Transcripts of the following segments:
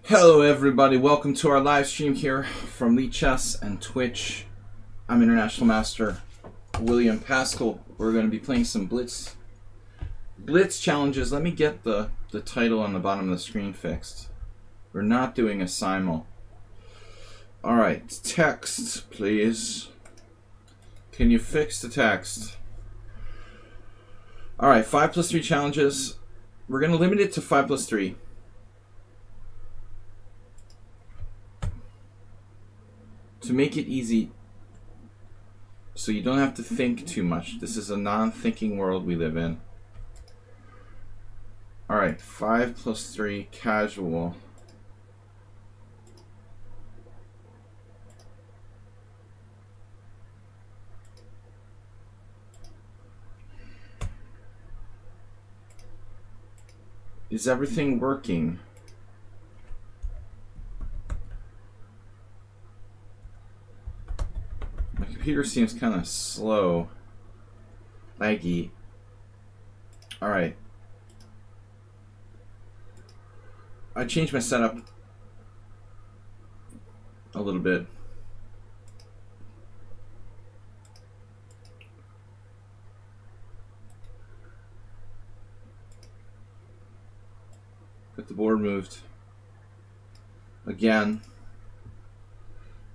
Hello everybody, welcome to our live stream here from lichess and Twitch. I'm International Master William Pascal. We're going to be playing some Blitz challenges. Let me get the title on the bottom of the screen fixed. We're not doing a simul. Alright, text please. Can you fix the text? Alright, 5+3 challenges. We're going to limit it to 5+3. To make it easy, so you don't have to think too much. This is a non-thinking world we live in. Alright, 5+3 casual. Is everything working? My computer seems kind of slow, laggy. Alright. I changed my setup a little bit. Got the board moved. Again.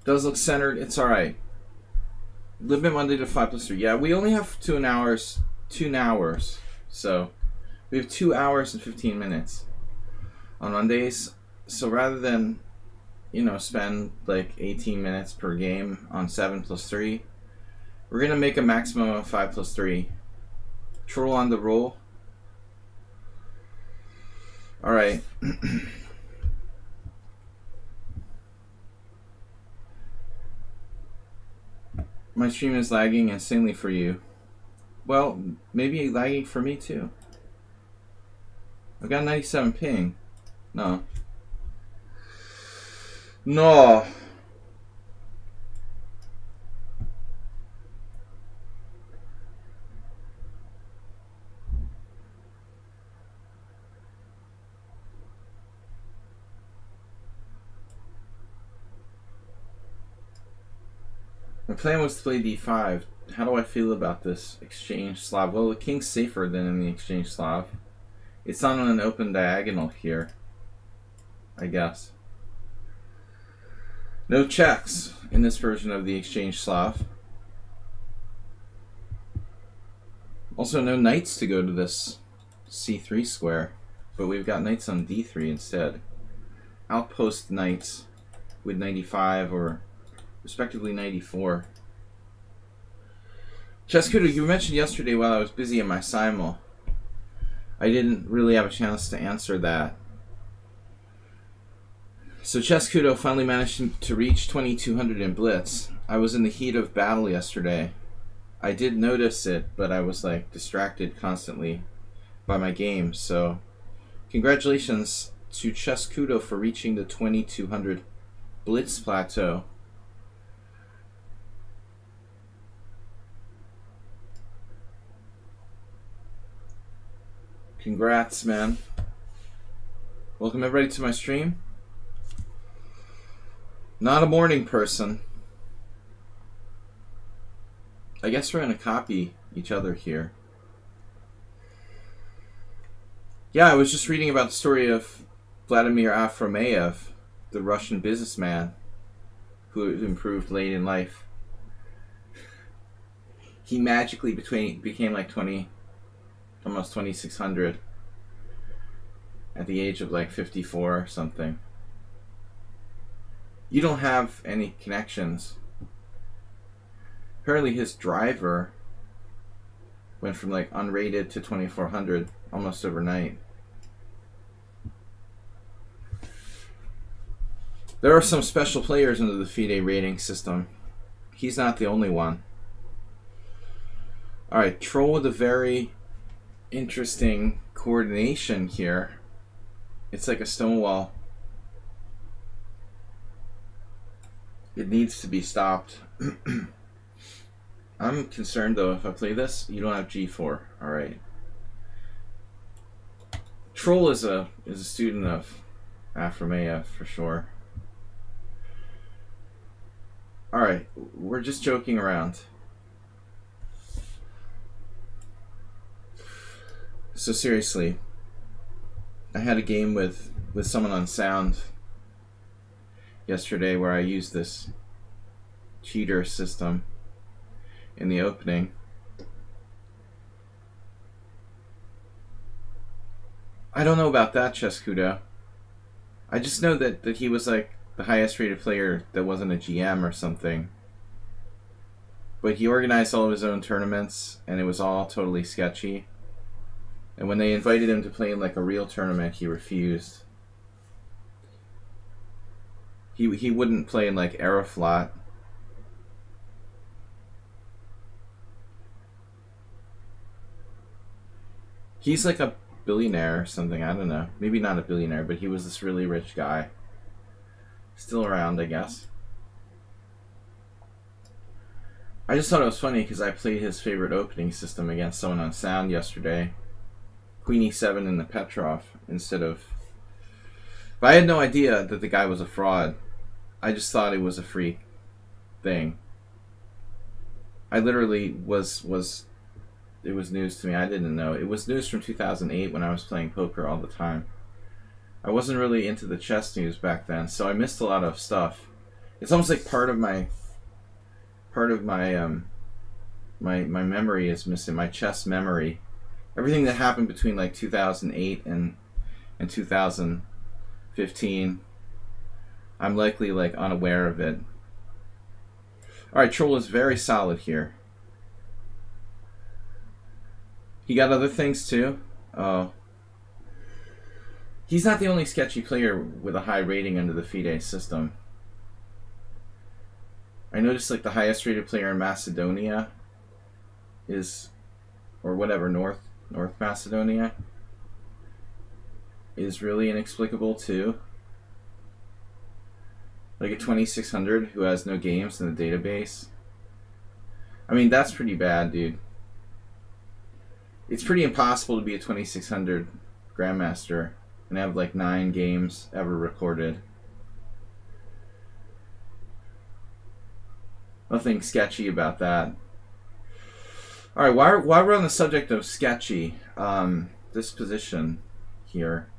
Does look centered. It's alright. Limit Monday to 5+3. Yeah, we only have 2 hours. So we have 2 hours and 15 minutes on Mondays. So rather than, you know, spend like 18 minutes per game on 7+3, we're gonna make a maximum of 5+3. Troll on the roll. All right. My stream is lagging insanely for you. Well, maybe lagging for me too. I've got 97 ping. No. No. My plan was to play d5. How do I feel about this exchange Slav? Well, the king's safer than in the exchange Slav. It's not on an open diagonal here, I guess. No checks in this version of the exchange Slav. Also, no knights to go to this c3 square, but we've got knights on d3 instead. Outpost knights with 95 or respectively 94. Cheskudo, you mentioned yesterday while I was busy in my simul. I didn't really have a chance to answer that. So Cheskudo finally managed to reach 2200 in Blitz. I was in the heat of battle yesterday. I did notice it, but I was like distracted constantly by my game. So congratulations to Cheskudo for reaching the 2200 Blitz plateau. Congrats, man. Welcome everybody to my stream. Not a morning person. I guess we're going to copy each other here. Yeah, I was just reading about the story of Vladimir Afromeyev, the Russian businessman who improved late in life. He magically became like almost 2600 at the age of like 54 or something. You don't have any connections. Apparently his driver went from like unrated to 2400 almost overnight. There are some special players under the FIDE rating system. He's not the only one. Alright, troll with a very interesting coordination here. It's like a stone wall. It needs to be stopped. I'm concerned though, if I play this, you don't have g4. Alright. Troll is a student of Afromea for sure. Alright, we're just joking around. So seriously, I had a game with someone on Sound yesterday where I used this cheater system in the opening. I don't know about that, Chescudo. I just know that he was like the highest rated player that wasn't a GM or something. But he organized all of his own tournaments and it was all totally sketchy. And when they invited him to play in like a real tournament, he refused. He wouldn't play in like Aeroflot. He's like a billionaire or something, I don't know. Maybe not a billionaire, but he was this really rich guy. Still around, I guess. I just thought it was funny because I played his favorite opening system against someone on Sound yesterday. Queen e7 in the Petrov instead of... But I had no idea that the guy was a fraud. I just thought it was a free thing. I literally was it was news to me. I didn't know. It was news from 2008 when I was playing poker all the time. I wasn't really into the chess news back then, so I missed a lot of stuff. It's almost like part of my my memory is missing, my chess memory. Everything that happened between like 2008 and 2015, I'm likely like unaware of it. Alright, Troll is very solid here. He got other things too. Oh. He's not the only sketchy player with a high rating under the FIDE system. I noticed like the highest rated player in Macedonia is, or whatever, North Macedonia, is really inexplicable too. Like a 2600 who has no games in the database. I mean, that's pretty bad, dude. It's pretty impossible to be a 2600 Grandmaster and have like 9 games ever recorded. Nothing sketchy about that. Alright, while we're on the subject of sketchy, this position here.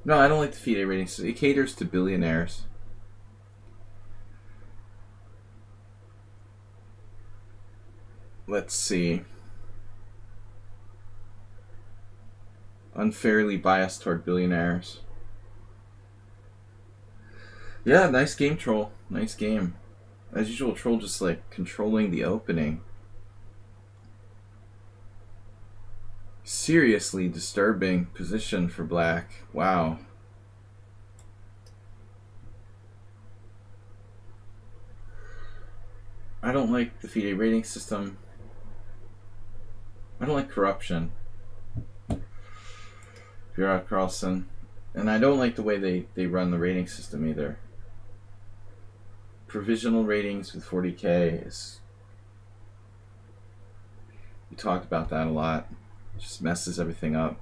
No, I don't like the FIDE rating system. It caters to billionaires. Let's see. Unfairly biased toward billionaires. Yeah, nice game, Troll. Nice game. As usual, Troll just like controlling the opening. Seriously disturbing position for black. Wow. I don't like the FIDE rating system. I don't like corruption. Vera Carlson. And I don't like the way they run the rating system either. Provisional ratings with 40K is... We talked about that a lot. It just messes everything up.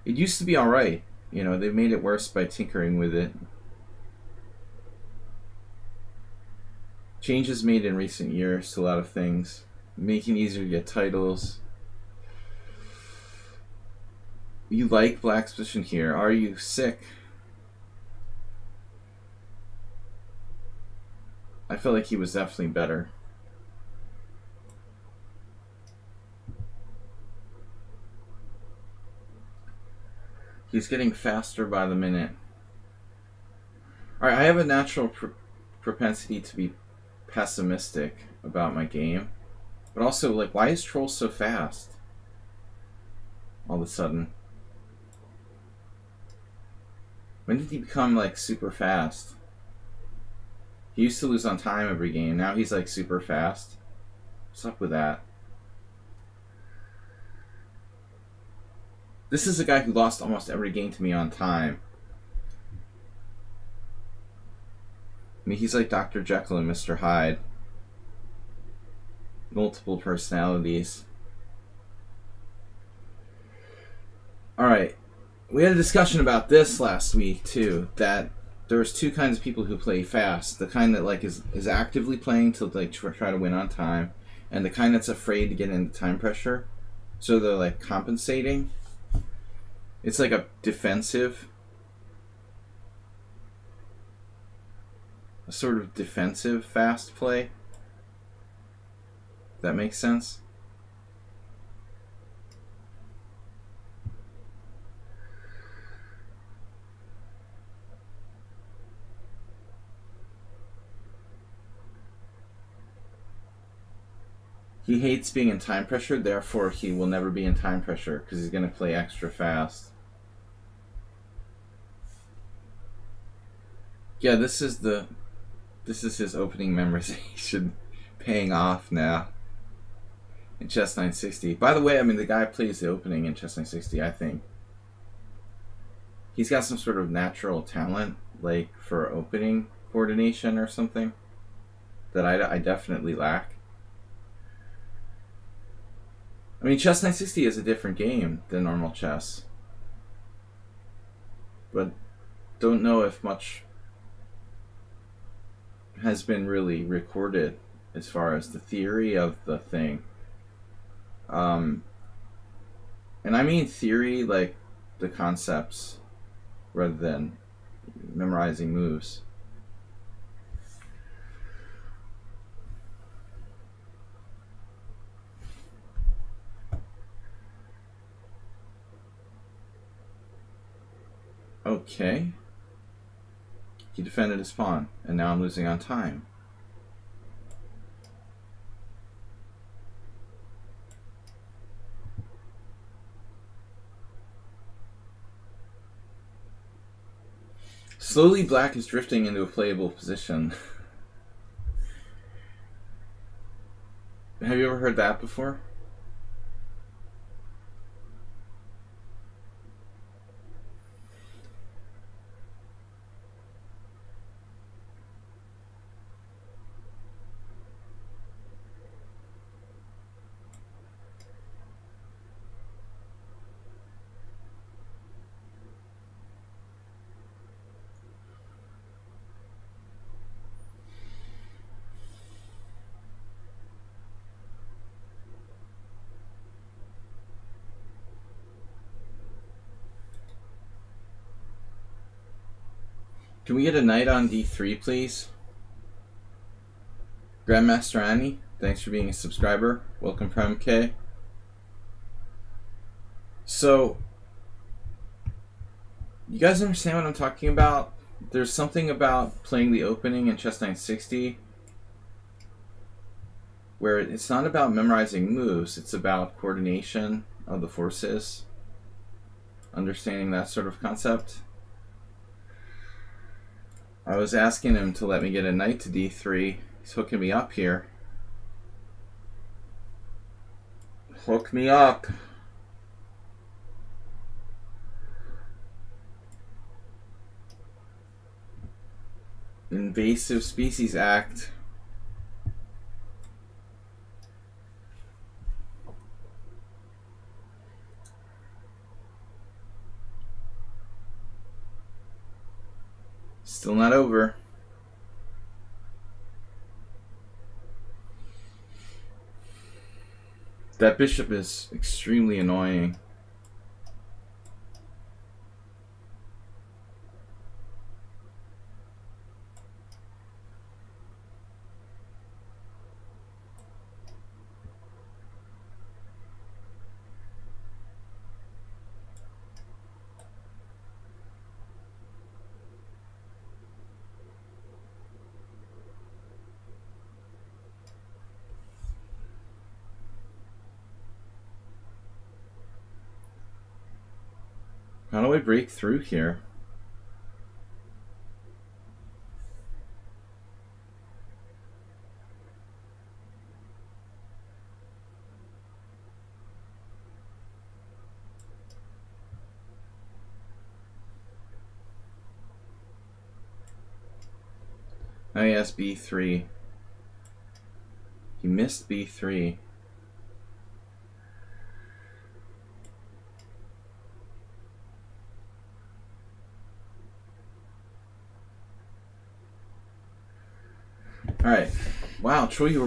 It used to be alright. You know, they've made it worse by tinkering with it. Changes made in recent years to a lot of things. Making it easier to get titles. You like black's position here. Are you sick? I felt like he was definitely better. He's getting faster by the minute. Alright, I have a natural propensity to be pessimistic about my game. But also, like, why is Troll so fast? All of a sudden. When did he become, like, super fast? He used to lose on time every game. Now he's, like, super fast. What's up with that? This is a guy who lost almost every game to me on time. I mean, he's like Dr. Jekyll and Mr. Hyde. Multiple personalities. Alright. We had a discussion about this last week, too. That there's two kinds of people who play fast. The kind that like is actively playing to like try to win on time. And the kind that's afraid to get into time pressure. So they're like compensating. It's like a defensive. A sort of defensive fast play. That makes sense? He hates being in time pressure, therefore he will never be in time pressure because he's going to play extra fast. Yeah, this is his opening memorization paying off now in Chess 960. By the way, I mean, the guy plays the opening in Chess 960, I think. He's got some sort of natural talent, like for opening coordination or something, that I definitely lack. I mean, Chess 960 is a different game than normal chess. But don't know if much has been really recorded as far as the theory of the thing. And I mean theory like the concepts rather than memorizing moves. Okay. He defended his pawn, and now I'm losing on time. Slowly, black is drifting into a playable position. Have you ever heard that before? Can we get a knight on d3, please? Grandmaster Annie, thanks for being a subscriber. Welcome, Prem K. So, you guys understand what I'm talking about? There's something about playing the opening in Chess 960 where it's not about memorizing moves, it's about coordination of the forces. Understanding that sort of concept. I was asking him to let me get a knight to d3. He's hooking me up here. Hook me up. Invasive Species Act. Still not over. That bishop is extremely annoying. How do I break through here? Oh yes, B3. He missed B3. Alright. Wow, Troy, you were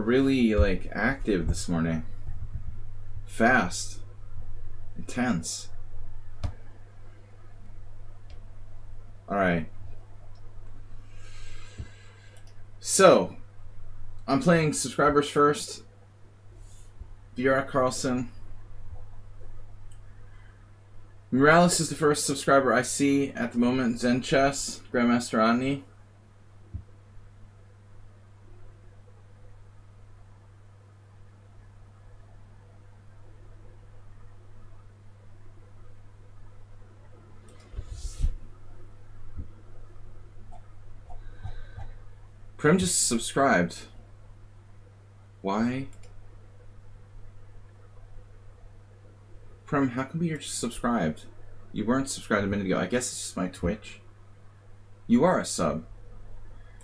really like active this morning. Fast. Intense. Alright. So, I'm playing subscribers first. VR Carlson. Morales is the first subscriber I see at the moment. Zen Chess, Grandmaster Ani. Prem just subscribed. Why? Prem, how come you're just subscribed? You weren't subscribed a minute ago. I guess it's just my Twitch. You are a sub.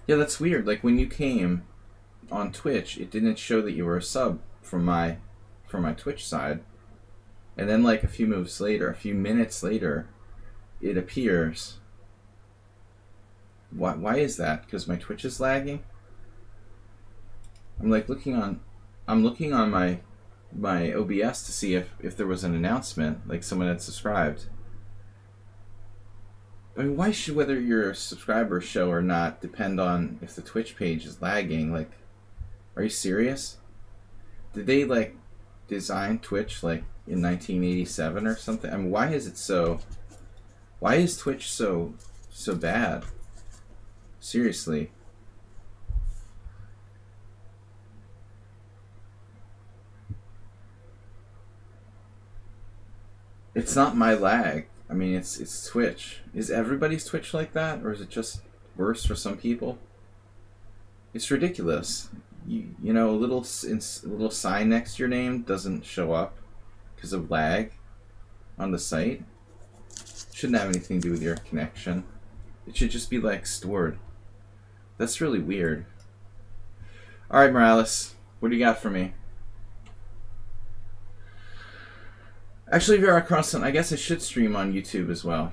Yeah, that's weird. Like when you came on Twitch, it didn't show that you were a sub from my Twitch side. And then like a few minutes later, it appears. Why is that? Because my Twitch is lagging? I'm like looking on my OBS to see if there was an announcement, like someone had subscribed. I mean, why should whether you're a subscriber show or not depend on if the Twitch page is lagging? Like, are you serious? Did they like design Twitch like in 1987 or something? I mean, why is Twitch so bad? Seriously. It's not my lag. I mean, it's Twitch. Is everybody's Twitch like that, or is it just worse for some people? It's ridiculous. You know, a little sign next to your name doesn't show up because of lag on the site. Shouldn't have anything to do with your connection. It should just be like stored. That's really weird. All right, Morales, what do you got for me? Actually, VR Constant, I guess I should stream on YouTube as well.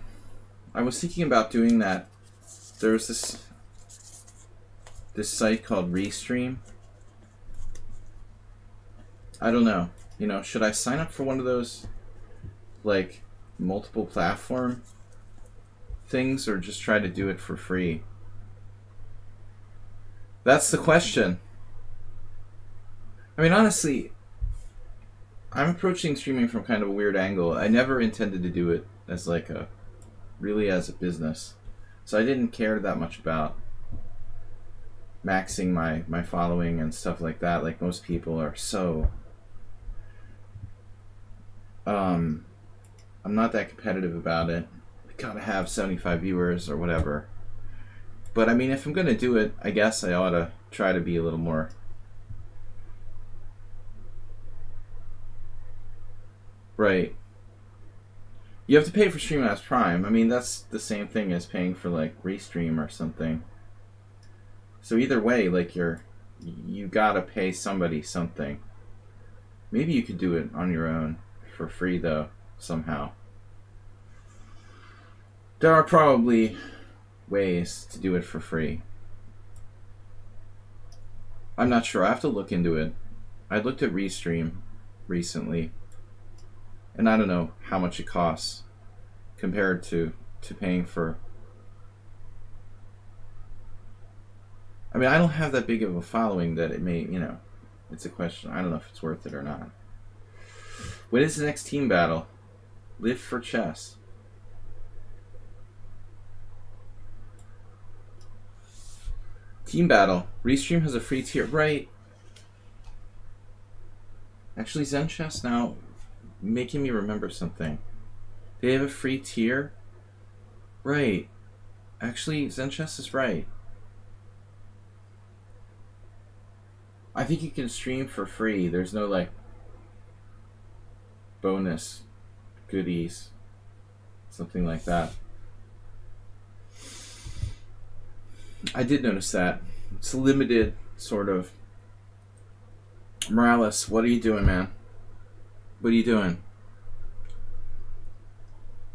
I was thinking about doing that. There's this site called Restream. I don't know. You know, should I sign up for one of those, like, multiple platform things, or just try to do it for free? That's the question. I mean, honestly, I'm approaching streaming from kind of a weird angle. I never intended to do it as like really as a business. So I didn't care that much about maxing my following and stuff like that. Like most people are so... I'm not that competitive about it. I gotta have 75 viewers or whatever. But I mean, if I'm gonna do it, I guess I ought to try to be a little more... Right. You have to pay for StreamLabs Prime. I mean, that's the same thing as paying for like Restream or something. So either way, like you gotta pay somebody something. Maybe you could do it on your own for free though, somehow. There are probably ways to do it for free. I'm not sure. I have to look into it. I looked at Restream recently, and I don't know how much it costs compared to paying for... I mean, I don't have that big of a following that it may, you know, it's a question. I don't know if it's worth it or not. When is the next team battle? Live for chess. Team battle. Restream has a free tier. Right. Actually, Zen Chess now making me remember something. They have a free tier? Right. Actually, Zen Chess is right. I think you can stream for free. There's no, like, bonus goodies. Something like that. I did notice that. It's a limited sort of. Morales, what are you doing, man? What are you doing?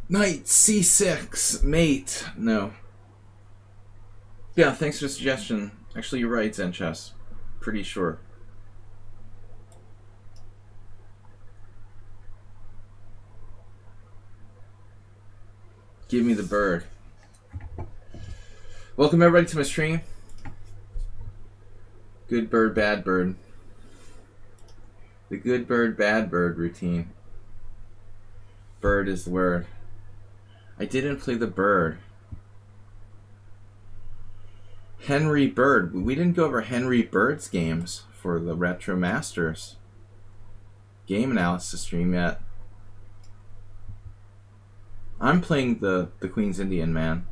Knight C6, mate. No. Yeah, thanks for the suggestion. Actually, you're right, Zen Chess. Pretty sure. Give me the bird. Welcome everybody to my stream. Good bird, bad bird. The good bird, bad bird routine. Bird is the word. I didn't play the bird. Henry Bird. We didn't go over Henry Bird's games for the Retro Masters game analysis stream yet. I'm playing the Queen's Indian, man.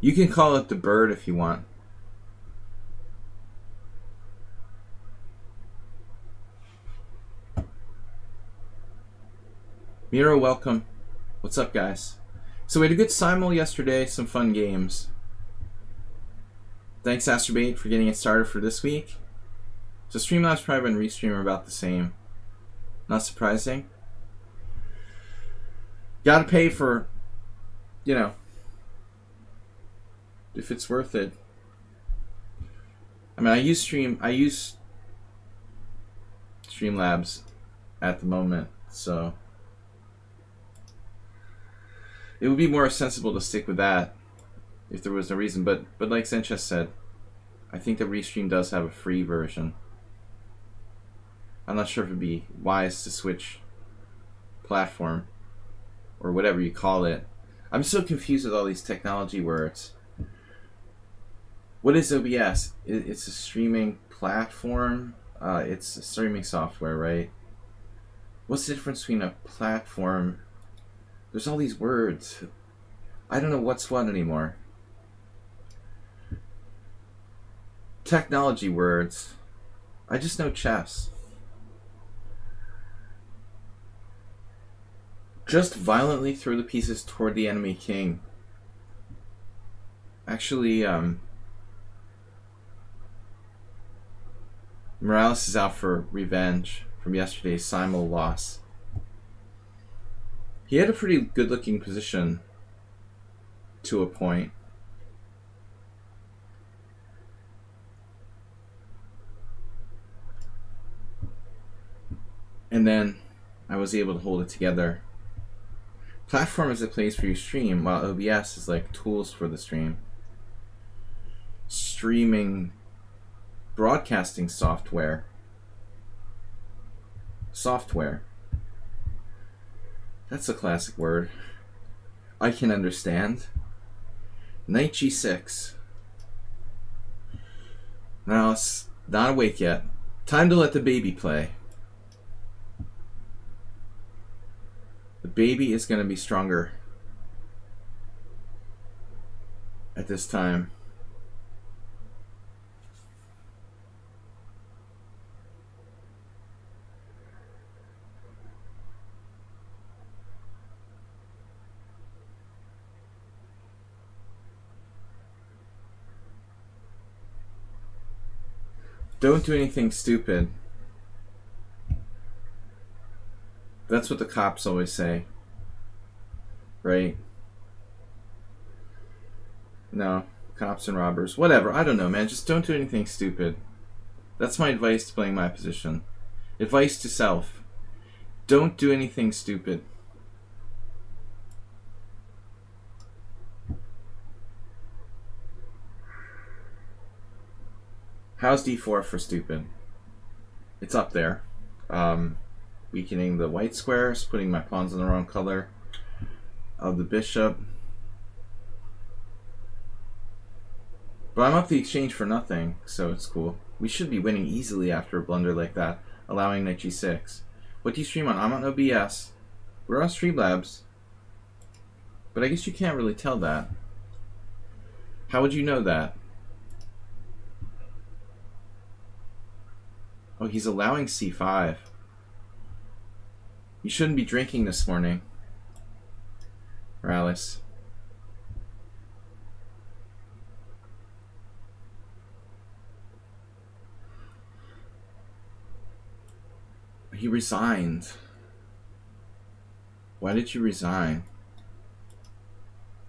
You can call it the bird if you want. Miro, welcome. What's up, guys? So we had a good simul yesterday, some fun games. Thanks, Astrobate, for getting it started for this week. So Streamlabs Private and Restream are about the same. Not surprising. Gotta pay for, you know, if it's worth it. I mean, I use Streamlabs at the moment, so it would be more sensible to stick with that if there was no reason. But like Sanchez said, I think the Restream does have a free version. I'm not sure if it'd be wise to switch platform or whatever you call it. I'm so confused with all these technology words. What is OBS? It's a streaming platform. It's a streaming software, right? What's the difference between a platform? There's all these words. I don't know what's what anymore. Technology words. I just know chess. Just violently throw the pieces toward the enemy king. Actually, Morales is out for revenge from yesterday's simul loss. He had a pretty good-looking position to a point. And then I was able to hold it together. Platform is a place for your stream, while OBS is like tools for the stream. Streaming, broadcasting software. That's a classic word. I can understand. Knight G6. Now it's not awake yet. Time to let the baby play. The baby is going to be stronger at this time. Don't do anything stupid. That's what the cops always say, right? No, cops and robbers, whatever. I don't know, man. Just don't do anything stupid. That's my advice to playing my position. Advice to self. Don't do anything stupid. How's D4 for stupid? It's up there. Weakening the white squares, putting my pawns in the wrong color of the bishop. But I'm up the exchange for nothing, so it's cool. We should be winning easily after a blunder like that, allowing Knight G6. What do you stream on? I'm on OBS. We're on Streamlabs. But I guess you can't really tell that. How would you know that? Oh, he's allowing C5. You shouldn't be drinking this morning, Morales. he resigned. Why did you resign?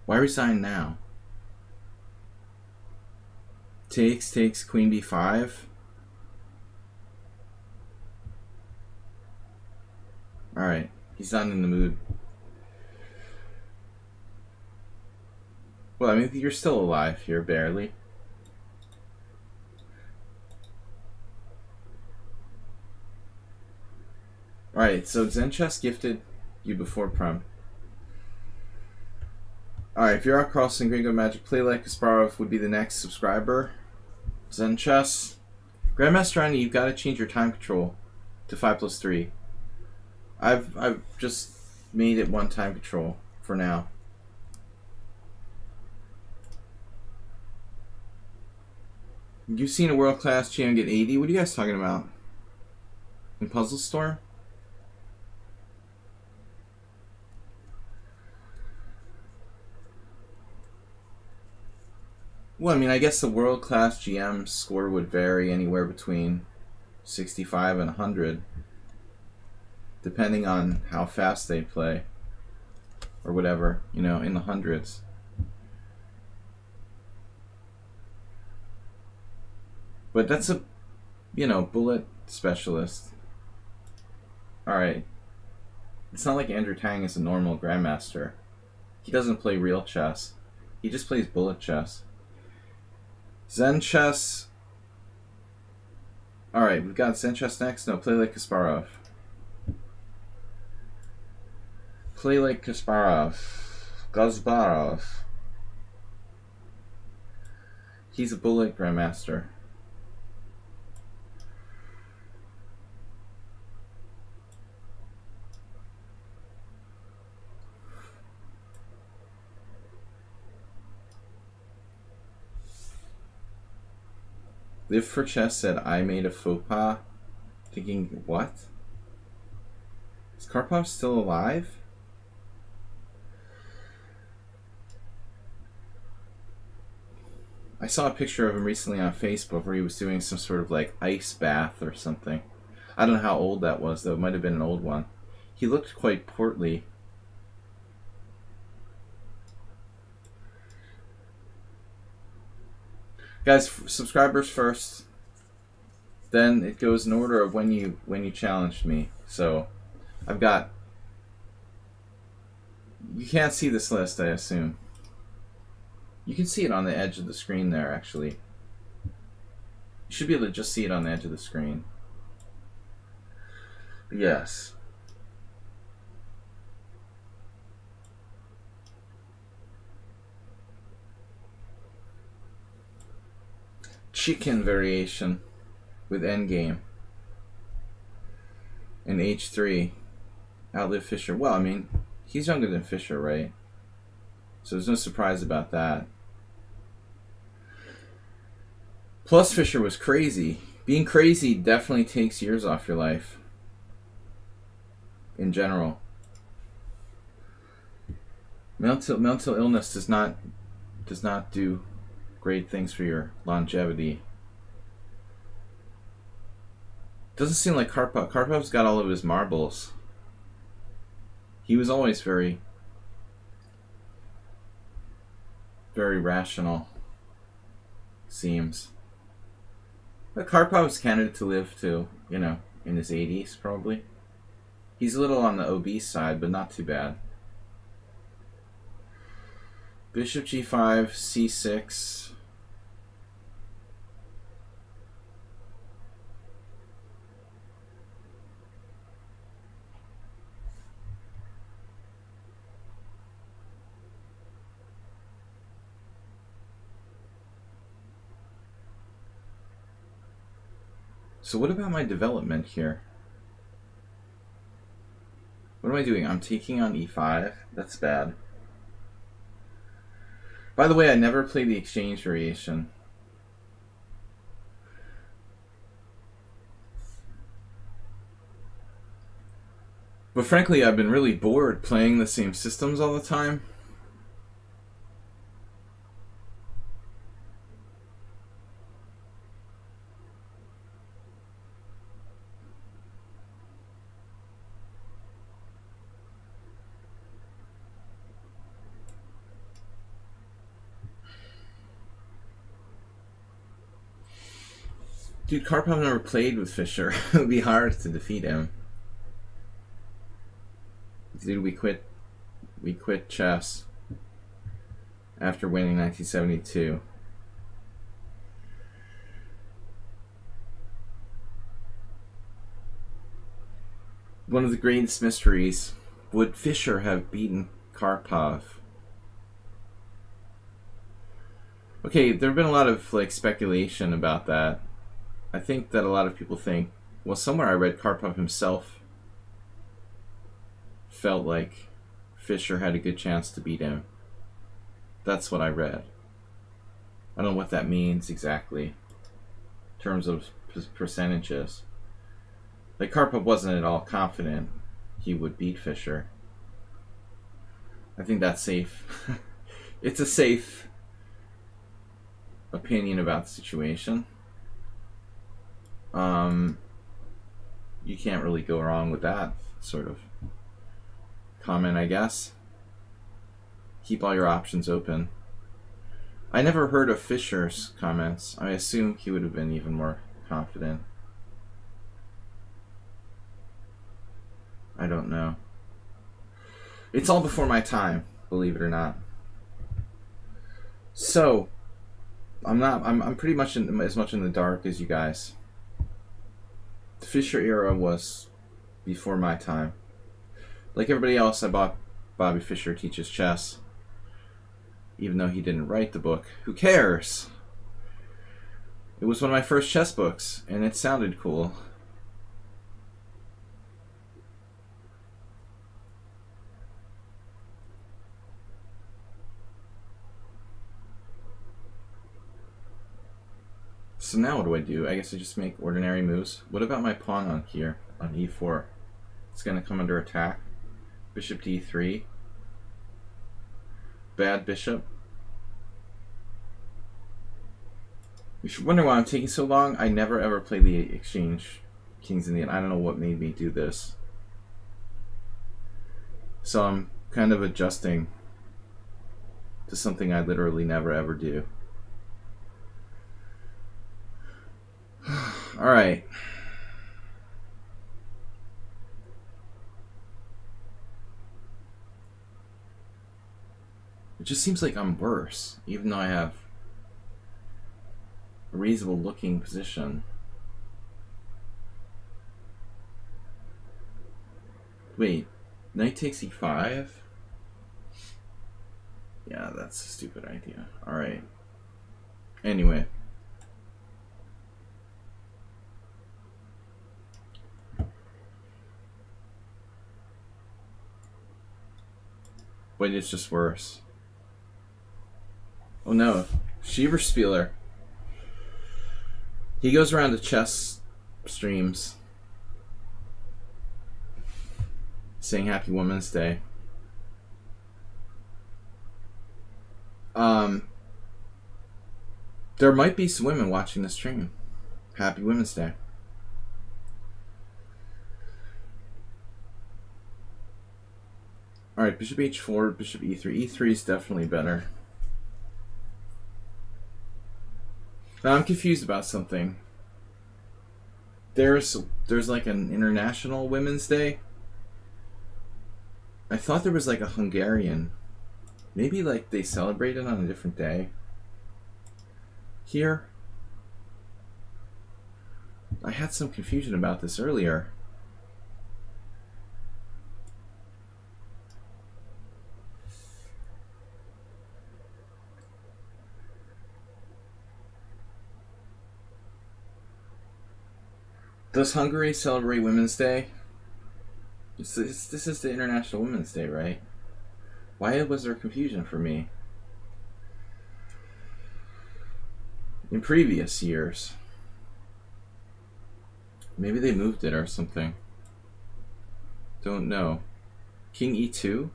Why resign now? Takes, queen b5. Alright, he's not in the mood. Well, I mean, you're still alive here, barely. Alright, so Zen Chess gifted you before Prem. Alright, if you're out crossing Gringo Magic, Play Like Kasparov would be the next subscriber. Zen Chess. Grandmaster Annie, you've got to change your time control to 5+3. I've just made it one time control for now. You've seen a world-class GM get 80? What are you guys talking about? In Puzzle Store? Well, I mean, I guess the world-class GM score would vary anywhere between 65 and 100, depending on how fast they play, or whatever, you know, in the hundreds. But that's a, you know, bullet specialist. Alright. It's not like Andrew Tang is a normal grandmaster. He doesn't play real chess. He just plays bullet chess. Zen Chess. Alright, we've got Zen Chess next. No, Play Like Kasparov. Play Like Kasparov. Kasparov. He's a bullet grandmaster. Live for Chess said, I made a faux pas. Thinking, what? Is Karpov still alive? I saw a picture of him recently on Facebook where he was doing some sort of like ice bath or something. I don't know how old that was, though. It might have been an old one. He looked quite portly. Guys, subscribers first. Then it goes in order of when you challenged me. So I've got. You can't see this list, I assume. You can see it on the edge of the screen there, actually. You should be able to just see it on the edge of the screen. Yes. Chicken variation with endgame. And H3. Outlive Fischer. Well, I mean, he's younger than Fischer, right? So there's no surprise about that. Plus, Fischer was crazy. Being crazy definitely takes years off your life. In general. Mental illness does not do great things for your longevity. Doesn't seem like Karpov. Karpov's got all of his marbles. He was always very rational. Seems. But Karpov's candidate to live to, you know, in his 80s probably. He's a little on the obese side, but not too bad. Bishop g5, c6. So what about my development here? What am I doing? I'm taking on e5. That's bad. By the way, I never played the exchange variation. But frankly, I've been really bored playing the same systems all the time. Dude, Karpov never played with Fischer. It would be hard to defeat him. Dude, we quit chess after winning 1972. One of the greatest mysteries. Would Fischer have beaten Karpov? Okay, there have been a lot of like speculation about that. I think that a lot of people think, well, somewhere I read Karpov himself felt like Fischer had a good chance to beat him. That's what I read. I don't know what that means exactly in terms of percentages. Like, Karpov wasn't at all confident he would beat Fischer. I think that's safe. It's a safe opinion about the situation. You can't really go wrong with that sort of comment, I guess. Keep all your options open. I never heard of Fischer's comments. I assume he would have been even more confident. I don't know. It's all before my time, believe it or not. So, I'm pretty much as much in the dark as you guys. The Fischer era was before my time. Like everybody else, I bought Bobby Fischer Teaches Chess. Even though he didn't write the book. Who cares? It was one of my first chess books, and it sounded cool. So now what do? I guess I just make ordinary moves. What about my pawn on here, on e4? It's going to come under attack. Bishop to e3. Bad bishop. You should wonder why I'm taking so long. I never ever play the exchange kings in the end. I don't know what made me do this. So I'm kind of adjusting to something I literally never ever do. Alright. It just seems like I'm worse, even though I have a reasonable looking position. Wait, knight takes e5? Yeah, that's a stupid idea. Alright. Anyway. Wait, it's just worse. Oh no, Schieberspieler. He goes around to chess streams saying Happy Women's Day. There might be some women watching the stream. Happy Women's Day. Alright, bishop h4, bishop e3. e3 is definitely better. Now I'm confused about something. There's like an International Women's Day. I thought there was like a Hungarian. Maybe like they celebrate it on a different day. Here. I had some confusion about this earlier. Does Hungary celebrate Women's Day? This is the International Women's Day, right? Why was there confusion for me? In previous years. Maybe they moved it or something. Don't know. King e2?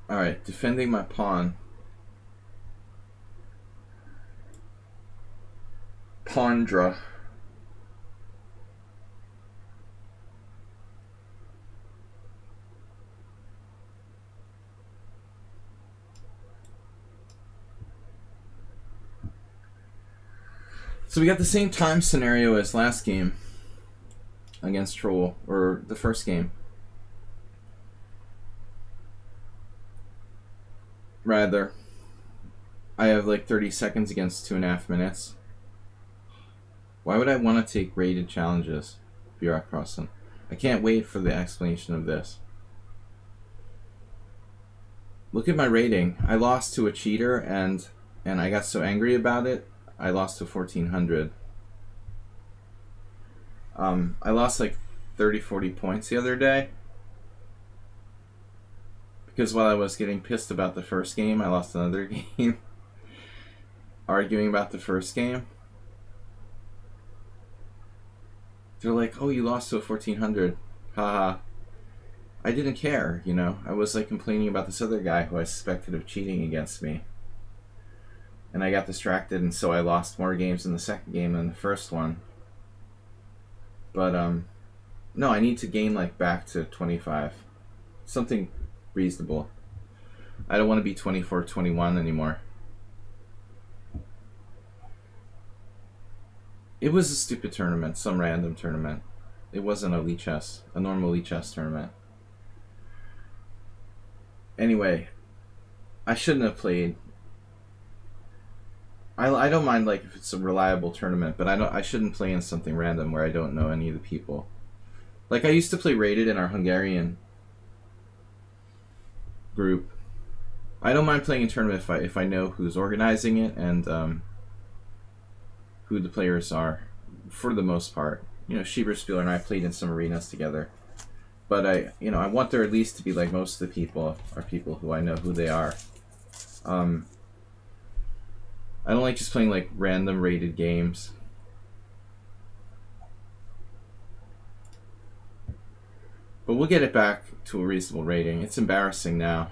Alright, defending my pawn. Pondra. So we got the same time scenario as last game against Troll, or the first game. Rather, I have like 30 seconds against 2.5 minutes. Why would I want to take rated challenges? Bureauc Crossing. I can't wait for the explanation of this. Look at my rating. I lost to a cheater, and I got so angry about it, I lost to 1400. I lost like 30-40 points the other day. Because while I was getting pissed about the first game, I lost another game. Arguing about the first game. They're like, oh, you lost to a 1400. Haha. I didn't care, you know. I was like complaining about this other guy who I suspected of cheating against me. And I got distracted, and so I lost more games in the second game than the first one. But, no, I need to gain like back to 25. Something reasonable. I don't want to be 24-21 anymore. It was a stupid tournament, some random tournament. It wasn't a lichess, a normal lichess tournament. Anyway, I shouldn't have played. I don't mind like if it's a reliable tournament, but I shouldn't play in something random where I don't know any of the people. Like I used to play rated in our Hungarian group. I don't mind playing a tournament if I know who's organizing it and who the players are, for the most part. You know, Schieberspieler and I played in some arenas together. But I want there at least to be like most of the people are people who I know who they are. I don't like just playing like random rated games. But we'll get it back to a reasonable rating. It's embarrassing now.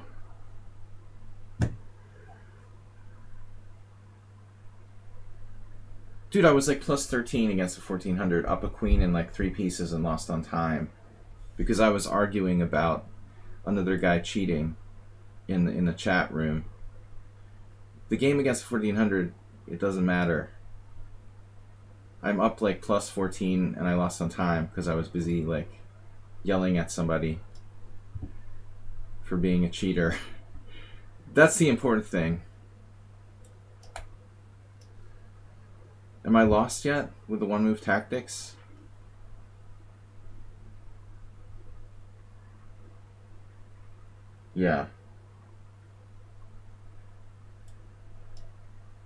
Dude, I was like plus 13 against a 1400, up a queen in like 3 pieces and lost on time. Because I was arguing about another guy cheating in the chat room. The game against 1400, it doesn't matter. I'm up like plus 14 and I lost on time because I was busy like yelling at somebody for being a cheater. That's the important thing. Am I lost yet with the one-move tactics? Yeah.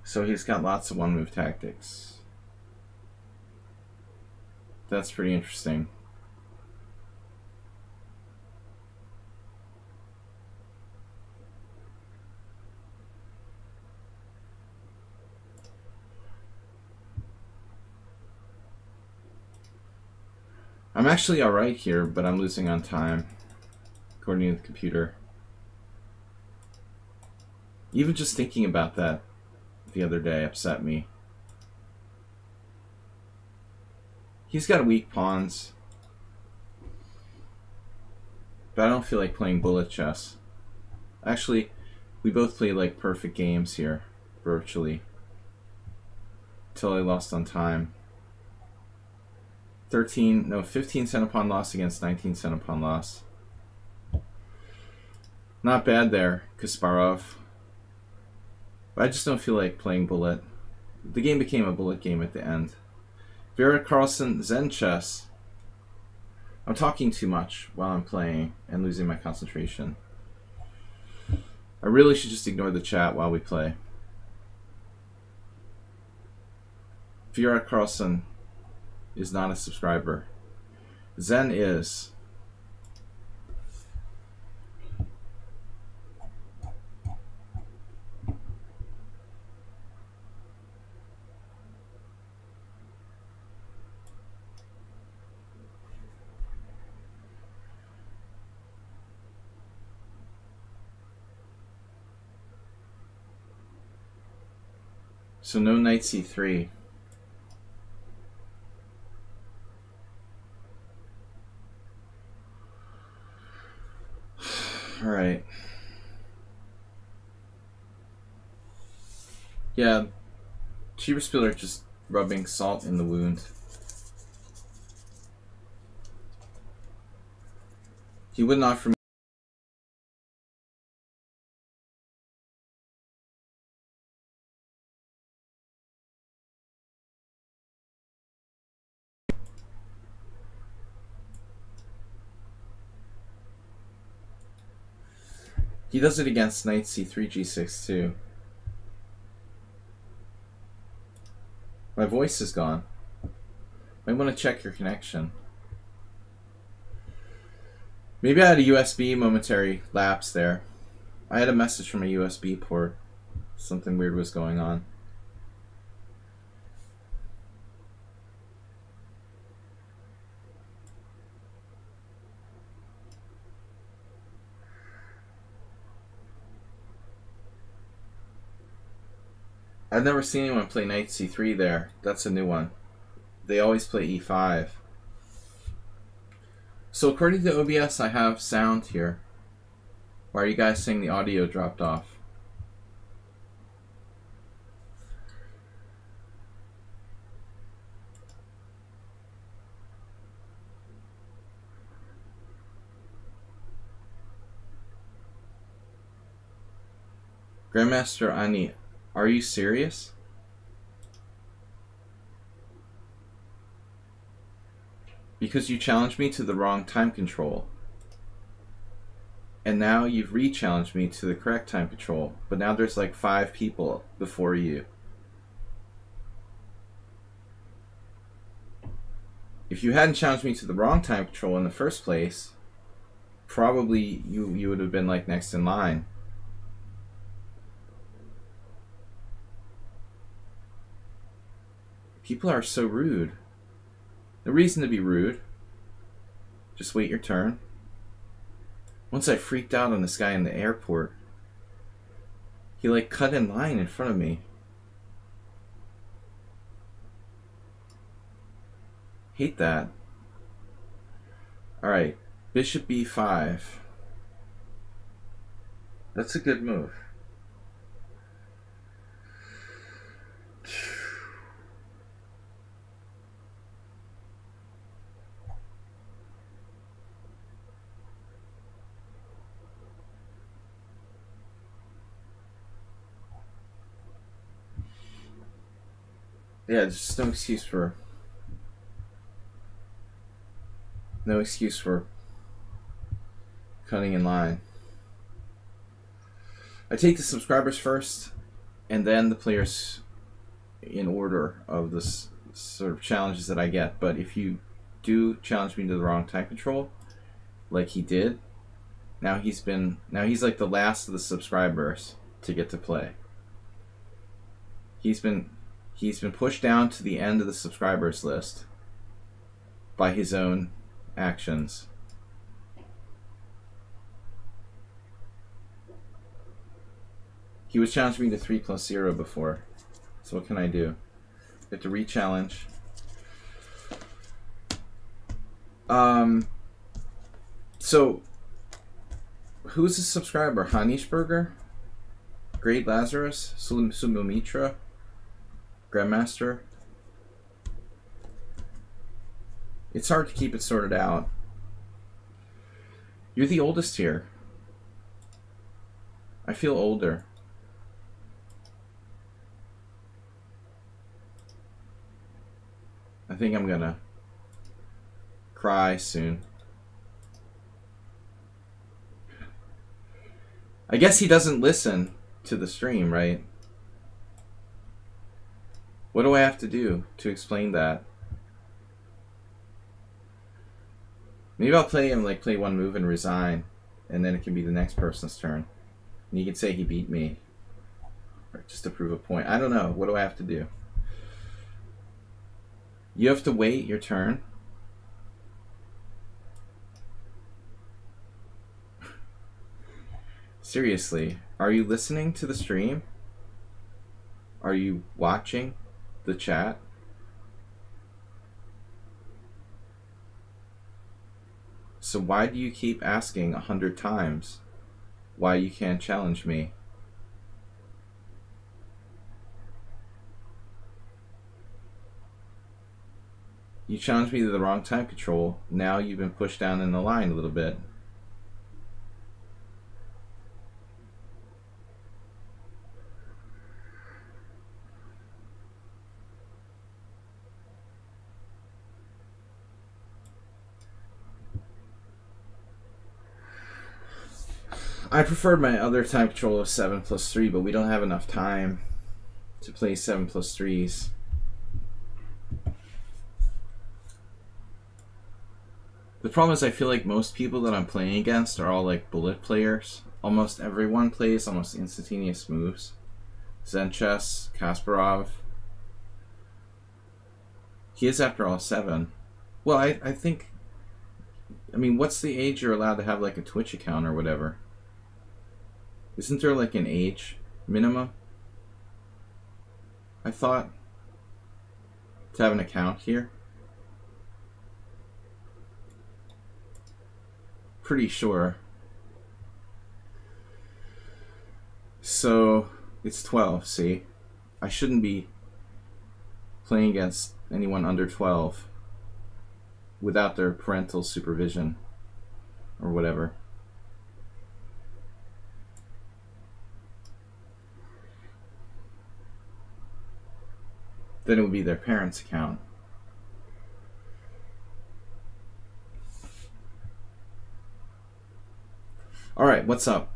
So he's got lots of one-move tactics. That's pretty interesting. I'm actually alright here, but I'm losing on time, according to the computer. Even just thinking about that the other day upset me. He's got weak pawns, but I don't feel like playing bullet chess. Actually, we both played like perfect games here, virtually, until I lost on time. 15 cent pawn loss against 19 cent pawn loss. Not bad there, Kasparov. But I just don't feel like playing bullet. The game became a bullet game at the end. Vera Carlson, Zen Chess. I'm talking too much while I'm playing and losing my concentration. I really should just ignore the chat while we play. Vera Carlson is not a subscriber. Zen is. So no knight c3. All right. Yeah, Schieberspieler just rubbing salt in the wound. He would not for me. He does it against knight c3, g6 too. My voice is gone. Might want to check your connection. Maybe I had a USB momentary lapse there. I had a message from a USB port. Something weird was going on. I've never seen anyone play knight c3 there. That's a new one. They always play e5. So according to OBS, I have sound here. Why are you guys saying the audio dropped off? Grandmaster Ani, are you serious? Because you challenged me to the wrong time control. And now you've re-challenged me to the correct time control. But now there's like 5 people before you. If you hadn't challenged me to the wrong time control in the first place, probably you would have been like next in line. People are so rude. No reason to be rude. Just wait your turn. Once I freaked out on this guy in the airport. He like cut in line in front of me. Hate that. Alright, bishop b5. That's a good move. Yeah, just no excuse for cutting in line. I take the subscribers first, and then the players in order of this sort of challenges that I get. But if you do challenge me to the wrong time control, like he did, now he's like the last of the subscribers to get to play. He's been pushed down to the end of the subscribers list by his own actions. He was challenging me to 3+0 before. So what can I do? I have to re-challenge. So who's the subscriber? Hanishberger? Great Lazarus? Sumomitra? Grandmaster? It's hard to keep it sorted out. You're the oldest here. I feel older. I think I'm gonna cry soon. I guess he doesn't listen to the stream, right? What do I have to do to explain that? Maybe I'll play him, like, play one move and resign, and then it can be the next person's turn. And he can say he beat me. Or just to prove a point. I don't know. What do I have to do? You have to wait your turn. Seriously, are you listening to the stream? Are you watching the chat? So why do you keep asking 100 times why you can't challenge me? You challenged me to the wrong time control. Now you've been pushed down in the line a little bit. I preferred my other time control of 7+3, but we don't have enough time to play 7+3s. The problem is I feel like most people that I'm playing against are all like bullet players. Almost everyone plays almost instantaneous moves. Zen Chess, Kasparov. He is after all 7. Well, I think... I mean, what's the age you're allowed to have like a Twitch account or whatever? Isn't there like an age minimum? I thought to have an account here. Pretty sure. So it's 12, see? I shouldn't be playing against anyone under 12 without their parental supervision or whatever. Then it would be their parents' account. Alright, what's up?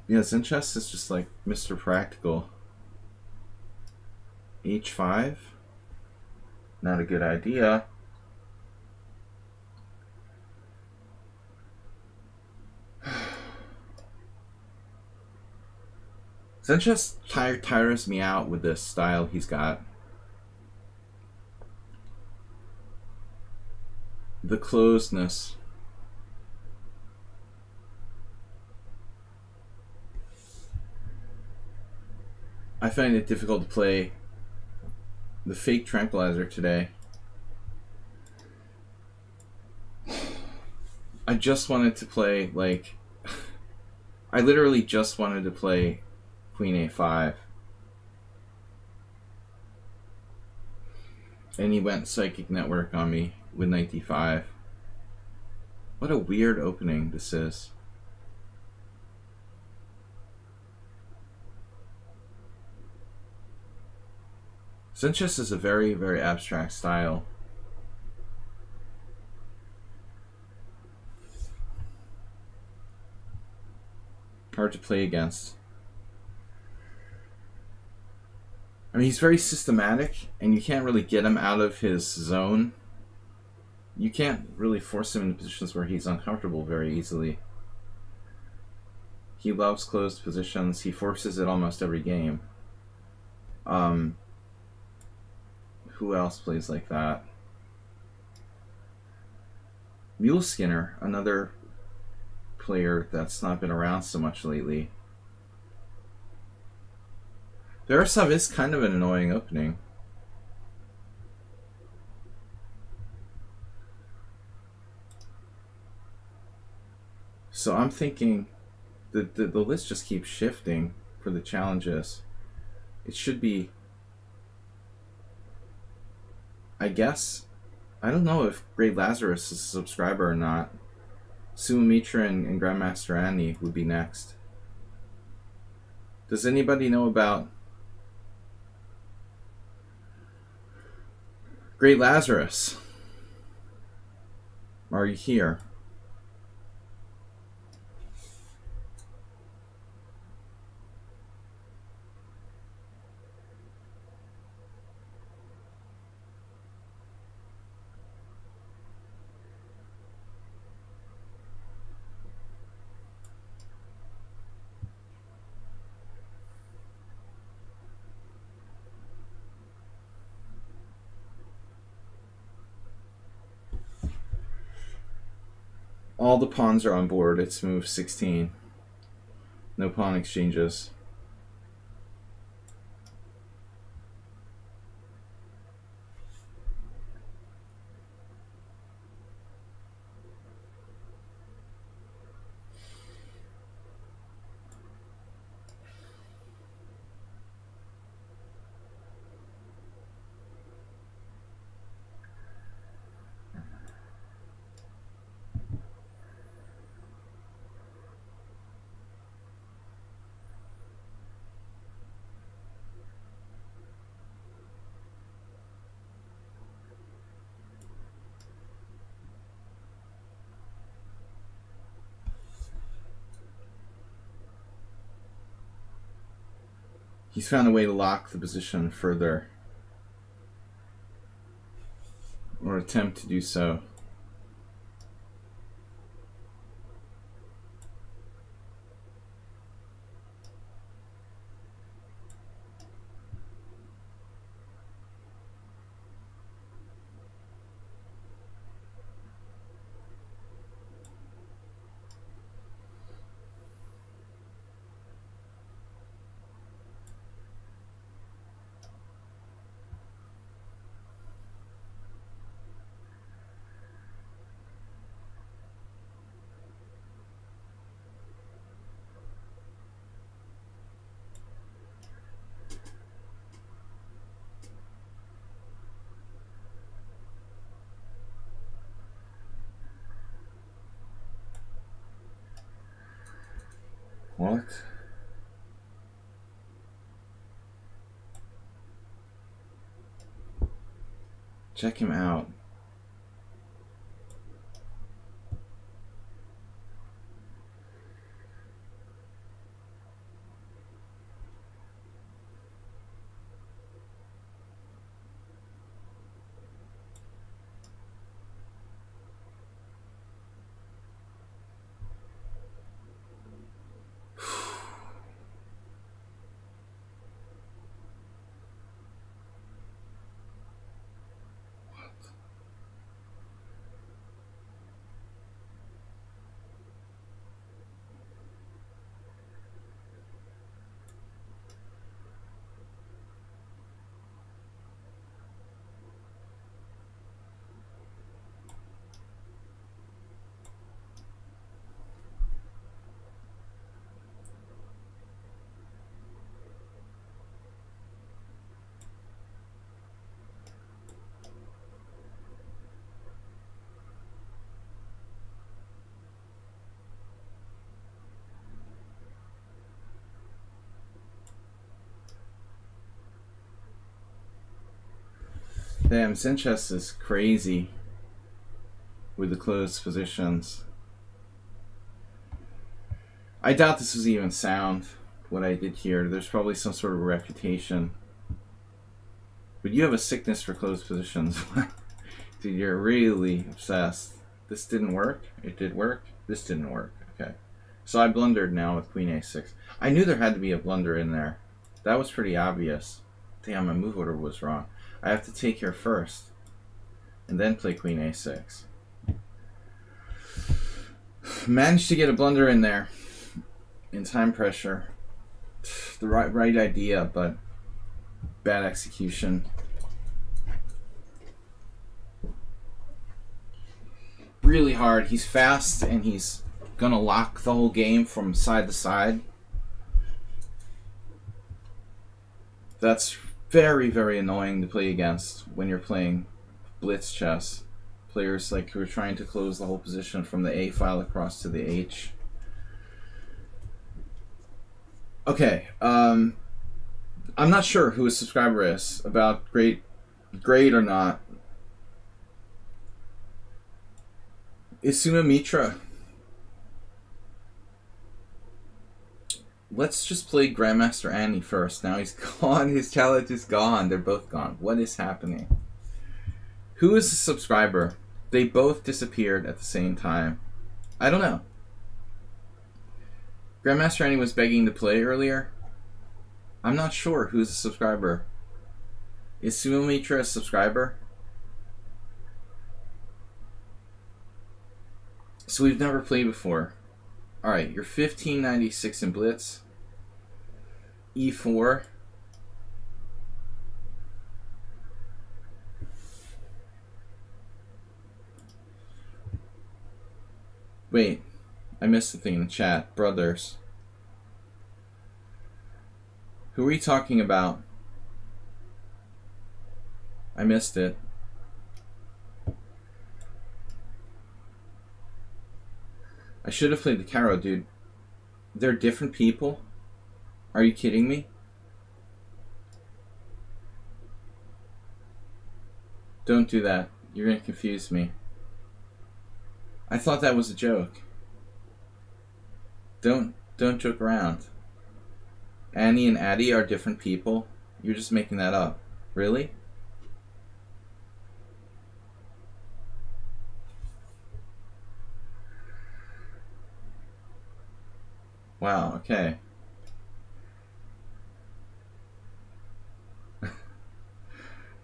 Yeah, Zen Chess is just like Mr. Practical. H5? Not a good idea. Zen Chess tires me out with this style he's got. The closedness. I find it difficult to play the fake tranquilizer today. I just wanted to play, like... I literally just wanted to play Queen A5. And he went Psychic Network on me with Knight D5. What a weird opening this is. Zen Chess is a very, very abstract style. Hard to play against. I mean, he's very systematic, and you can't really get him out of his zone. You can't really force him into positions where he's uncomfortable very easily. He loves closed positions. He forces it almost every game. Who else plays like that? Mule Skinner, another player that's not been around so much lately. Verisov is kind of an annoying opening. So I'm thinking that the list just keeps shifting for the challenges. It should be, I guess, I don't know if Great Lazarus is a subscriber or not. Suamitra and Grandmaster Annie would be next. Does anybody know about Great Lazarus? Are you here? All the pawns are on board. It's move 16. No pawn exchanges. He's found a way to lock the position further. Or attempt to do so. What? Check him out. Damn, Sinchess is crazy with the closed positions. I doubt this was even sound, what I did here. There's probably some sort of refutation. But you have a sickness for closed positions. Dude, you're really obsessed. This didn't work. It did work. This didn't work. Okay. So I blundered now with Queen A6. I knew there had to be a blunder in there. That was pretty obvious. Damn, my move order was wrong. I have to take here first. And then play Queen A6. Managed to get a blunder in there. In time pressure. The right idea, but bad execution. Really hard. He's fast and he's gonna lock the whole game from side to side. That's very, very annoying to play against when you're playing blitz chess. Players like who are trying to close the whole position from the A file across to the H. Okay, I'm not sure who his subscriber is, about great or not. Isuma Mitra. Let's just play Grandmaster Annie first. Now he's gone. His challenge is gone. They're both gone. What is happening? Who is the subscriber? They both disappeared at the same time. I don't know. Grandmaster Annie was begging to play earlier. I'm not sure who's a subscriber. Is Sumo Mitra a subscriber? So we've never played before. Alright, you're 1596 in Blitz. E4. Wait, I missed the thing in the chat. Brothers. Who are you talking about? I missed it. I should have played the Caro, dude. They're different people? Are you kidding me? Don't do that. You're gonna confuse me. I thought that was a joke. Don't joke around. Annie and Addie are different people? You're just making that up. Really? Wow, okay.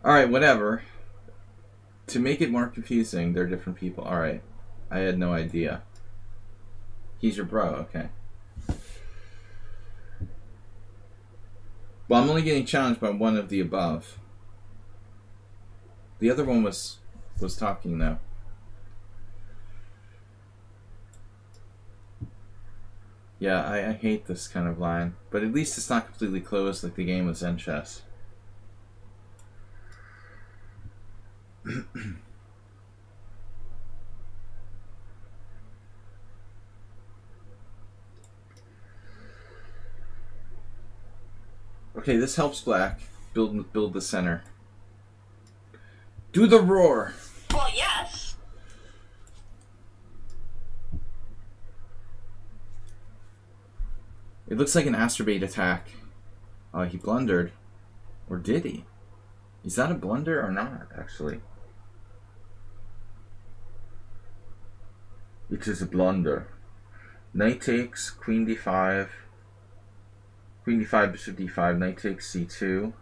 Alright, whatever. To make it more confusing, they're different people. Alright. I had no idea. He's your bro, okay. Well, I'm only getting challenged by one of the above. The other one was talking, though. Yeah, I hate this kind of line. But at least it's not completely closed like the game with Zen Chess. Okay, this helps Black build the center. Do the roar! Well, yes. It looks like an astrobate attack. Oh, he blundered. Or did he? Is that a blunder or not, actually? It is a blunder. Knight takes, queen d5. Queen d5, bishop d5, knight takes c2.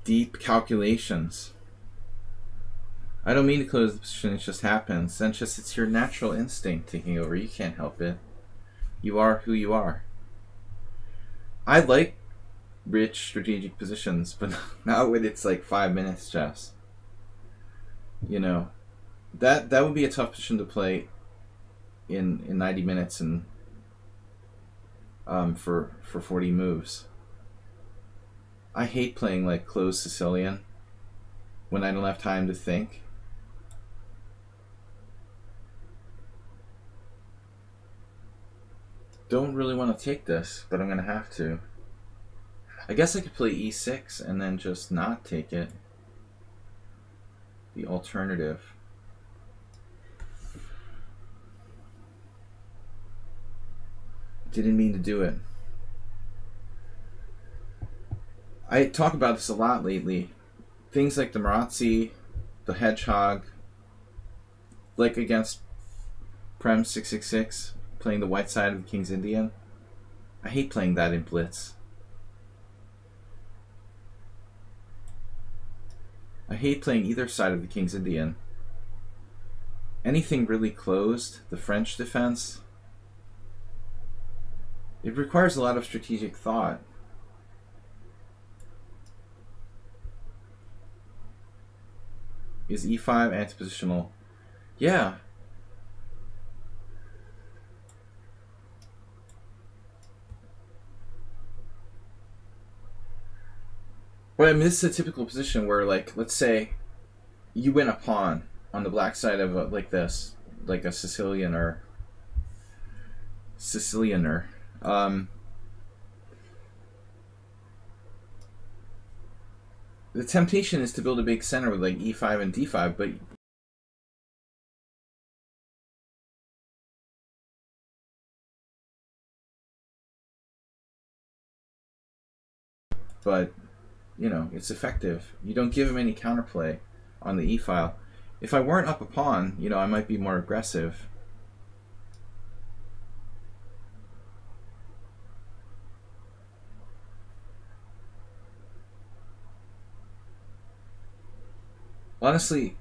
Deep calculations. I don't mean to close the position, it just happens. And just it's your natural instinct taking over. You can't help it. You are who you are. I like rich strategic positions, but not when it's like 5 minutes chess. You know, that would be a tough position to play in 90 minutes and for 40 moves. I hate playing like closed Sicilian when I don't have time to think. Don't really want to take this, but I'm gonna have to. I guess I could play e6 and then just not take it. The alternative. Didn't mean to do it. I talk about this a lot lately. Things like the Marazzi, the Hedgehog, like against Prem 666, playing the white side of the King's Indian. I hate playing that in Blitz. I hate playing either side of the King's Indian. Anything really closed, the French defense, it requires a lot of strategic thought. Is e5 antipositional? Yeah. Well, I mean, this is a typical position where, like, let's say you win a pawn on the black side of like this, like a Sicilianer. The temptation is to build a big center with like e5 and d5, but you know, it's effective. You don't give him any counterplay on the e file. If I weren't up a pawn, you know, I might be more aggressive. Honestly,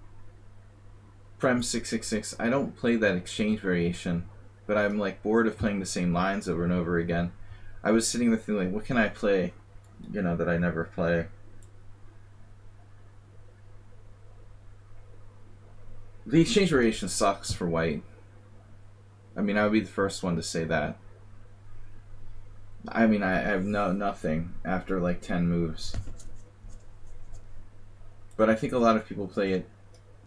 Prem 666, I don't play that exchange variation, but I'm like bored of playing the same lines over and over again. I was sitting there thinking, what can I play, you know, that I never play? The exchange variation sucks for white. I mean, I would be the first one to say that. I mean, I have nothing after like 10 moves. But I think a lot of people play it,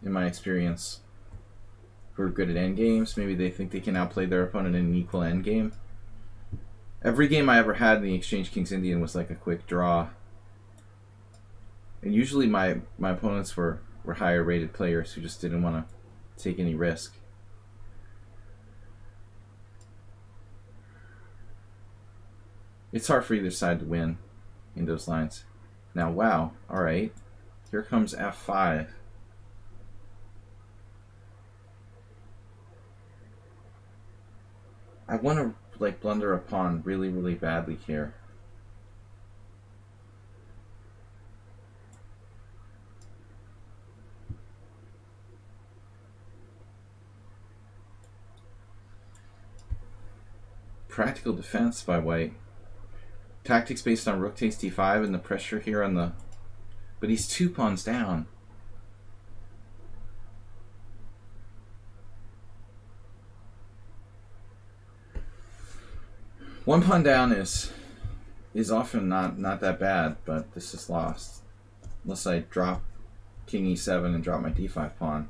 in my experience, who are good at endgames. Maybe they think they can outplay their opponent in an equal endgame. Every game I ever had in the Exchange King's Indian was like a quick draw. And usually my opponents were higher rated players who just didn't want to take any risk. It's hard for either side to win in those lines. Now, wow. All right. Here comes f5. I want to like blunder a pawn really, really badly here. Practical defense by white. Tactics based on rook takes d5 and the pressure here on the... But he's 2 pawns down. One pawn down is often not that bad, but this is lost. Unless I drop king e7 and drop my d5 pawn.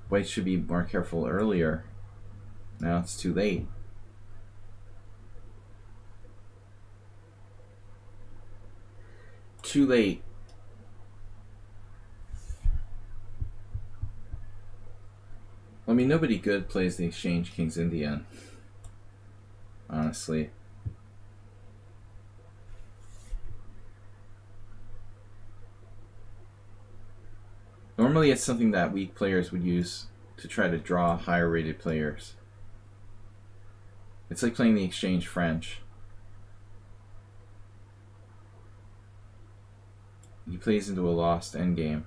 White should be more careful earlier. Now it's too late. Too late. I mean, nobody good plays the exchange King's Indian. Honestly. Normally it's something that weak players would use to try to draw higher rated players. It's like playing the exchange French. He plays into a lost endgame.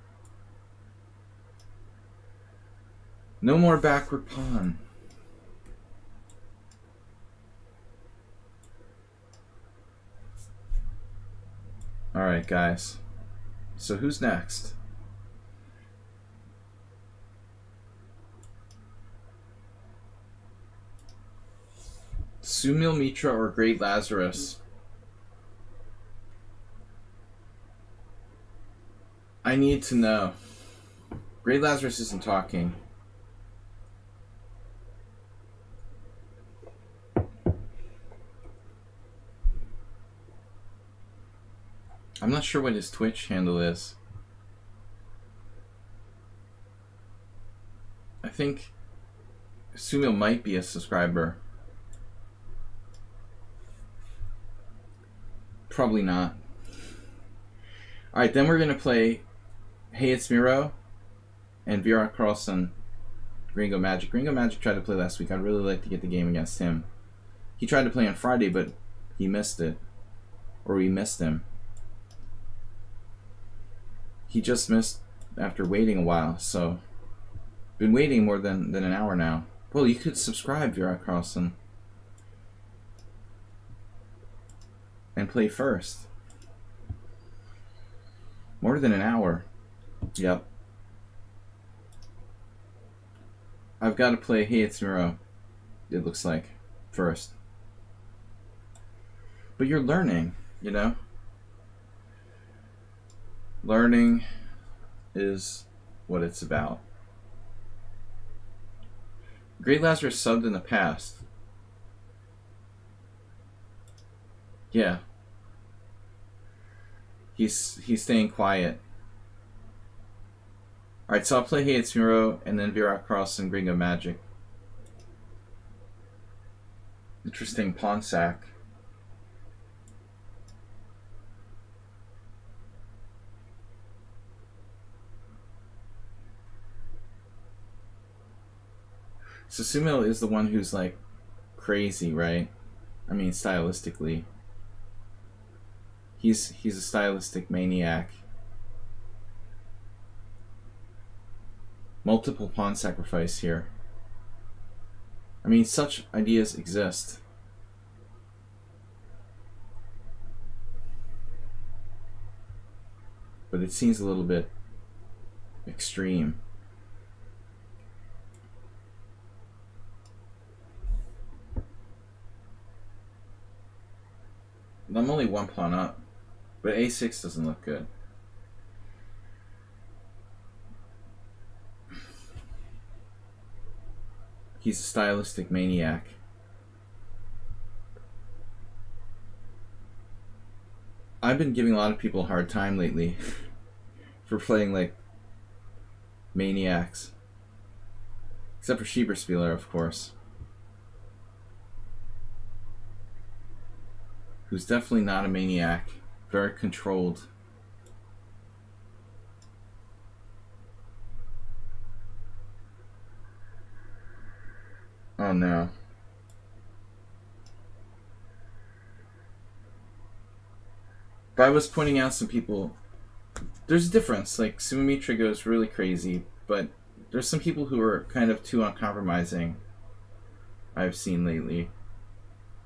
No more backward pawn. Alright, guys. So who's next? Sumil Mitra or Great Lazarus? I need to know. Great Lazarus isn't talking. I'm not sure what his Twitch handle is. I think Sumil might be a subscriber. Probably not. Alright, then we're going to play Hey It's Miro and Virat Carlson, Gringo Magic. Gringo Magic tried to play last week. I'd really like to get the game against him. He tried to play on Friday, but he missed it. Or we missed him. He just missed after waiting a while, so... Been waiting more than an hour now. Well, you could subscribe, Virat Carlson. And play first. More than an hour. Yep. I've got to play Hey It's Miro, it looks like, first. But you're learning, you know? Learning is what it's about. Great Lazarus subbed in the past. Yeah. He's staying quiet. Alright, so I'll play Hey It's Miro and then Virat Carlson, Gringo Magic. Interesting pawn sack. So Sumil is the one who's like crazy, right? I mean, stylistically. He's a stylistic maniac. Multiple pawn sacrifice here. I mean, such ideas exist. But it seems a little bit extreme. I'm only 1 pawn up, but a6 doesn't look good. He's a stylistic maniac. I've been giving a lot of people a hard time lately for playing like maniacs. Except for Schieberspieler, of course. who's definitely not a maniac, very controlled. Oh no. But I was pointing out some people. There's a difference. Like, Sumimitra goes really crazy, but there's some people who are kind of too uncompromising I've seen lately.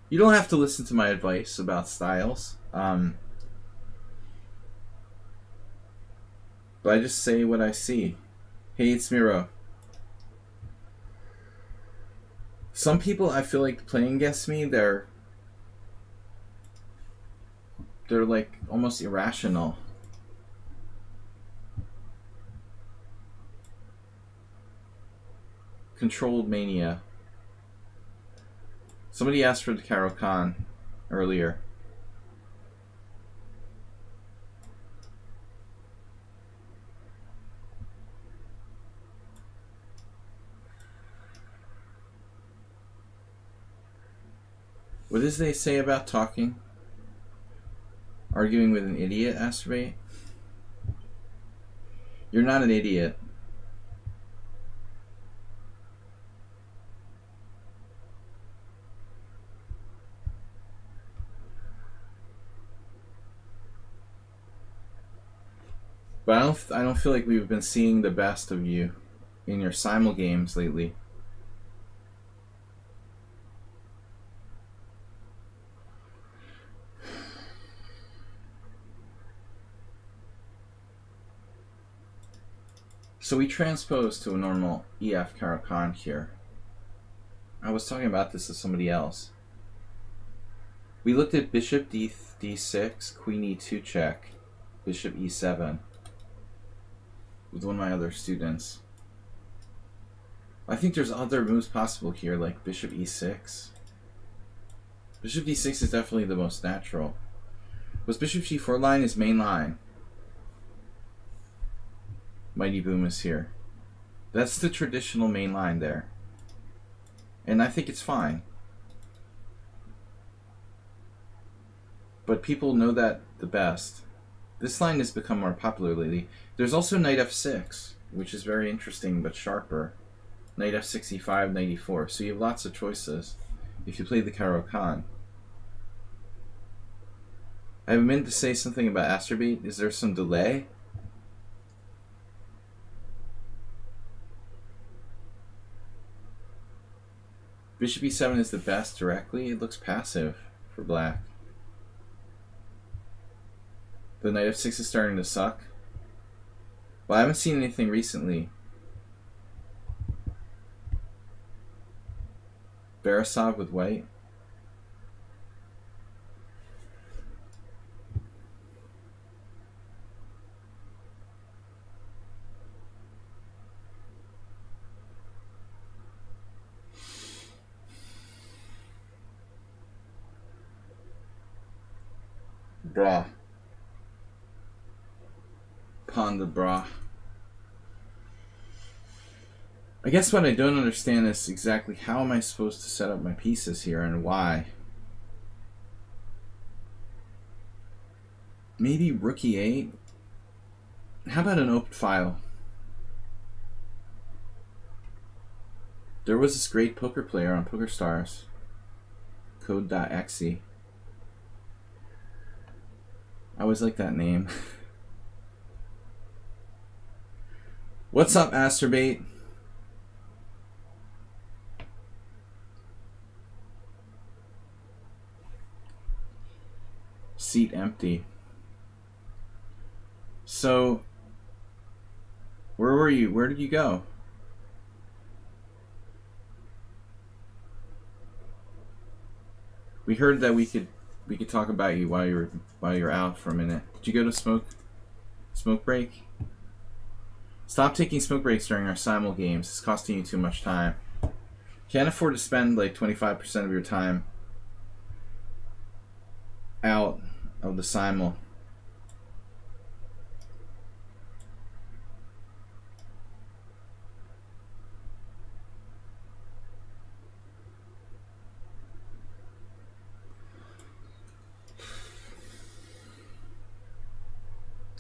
You don't have to listen to my advice about styles. But I just say what I see. Hey, it's Miro. Some people I feel like playing against me, they're like almost irrational. Controlled mania. Somebody asked for the Karo Khan earlier. What does they say about talking? Arguing with an idiot, Astrobate? You're not an idiot. But I don't feel like we've been seeing the best of you in your simul games lately. So we transpose to a normal EF Karo Khan here. I was talking about this to somebody else. We looked at bishop d6, queen e2 check, bishop e7 with one of my other students. I think there's other moves possible here, like bishop e6. Bishop d6 is definitely the most natural. Was bishop g4 line his main line? Mighty Boom is here. That's the traditional main line there. And I think it's fine. But people know that the best. This line has become more popular lately. There's also knight f6, which is very interesting but sharper. Knight f6, e5, knight e4. So you have lots of choices if you play the Karo Khan. I meant to say something about Astrobate. Is there some delay? Bishop e7 is the best directly. It looks passive for black. The knight f6 is starting to suck. Well, I haven't seen anything recently. Borisov with white. Bra. Pawn the bra. I guess what I don't understand is exactly how am I supposed to set up my pieces here and why. Maybe rook e8? How about an open file? There was this great poker player on PokerStars, Code.exe. I always like that name. What's up, Astrobate? Seat empty. So, where were you? Where did you go? We heard that we could talk about you while you're out for a minute. Did you go to smoke break? Stop taking smoke breaks during our simul games. It's costing you too much time. Can't afford to spend like 25% of your time out of the simul.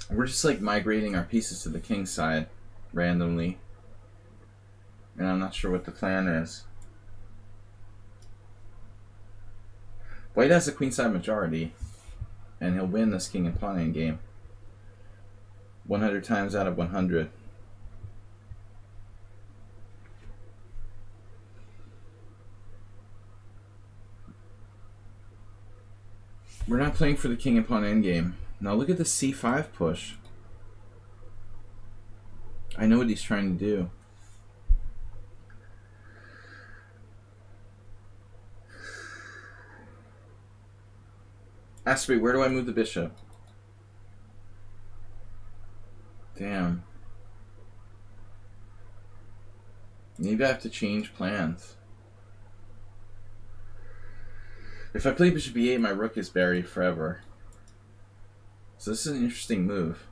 We're just like migrating our pieces to the king side randomly. And I'm not sure what the plan is. White has a queenside majority, and he'll win this king and pawn endgame 100 times out of 100. We're not playing for the king and pawn endgame. Now look at the c5 push. I know what he's trying to do. Asprey, where do I move the bishop? Damn. Maybe I have to change plans. If I play bishop e8, my rook is buried forever. So this is an interesting move.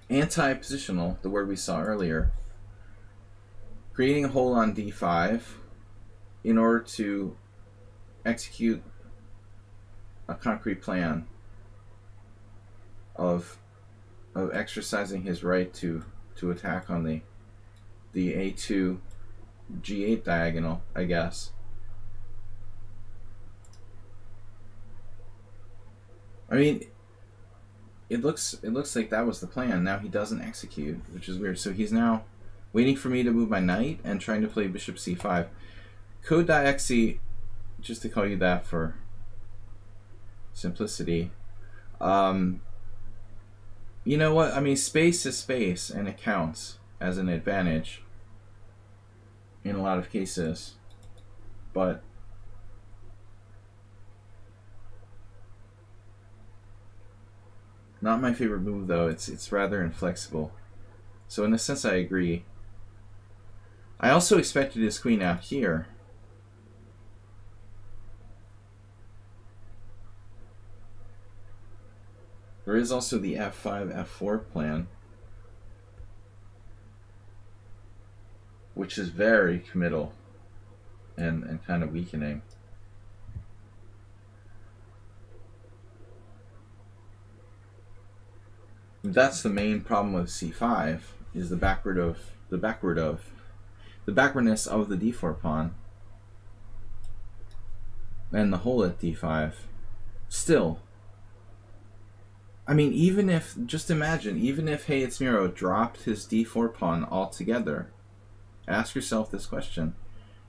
Anti-positional, the word we saw earlier. Creating a hole on d5 in order to execute a concrete plan of exercising his right to attack on the a2 g8 diagonal, I guess. I mean, it looks like that was the plan. Now he doesn't execute, which is weird. So he's now waiting for me to move my knight and trying to play bishop c5. Code.exe, just to call you that for simplicity. You know what? I mean, space is space, and it counts as an advantage in a lot of cases. But not my favorite move, though. It's rather inflexible. So in a sense, I agree. I also expected his queen out here. There is also the f5, f4 plan, which is very committal and kind of weakening. That's the main problem with c5, is the backwardness of the d4 pawn and the hole at d5. Still, I mean, even if, just imagine, even if Hey It's Miro dropped his d4 pawn altogether, ask yourself this question: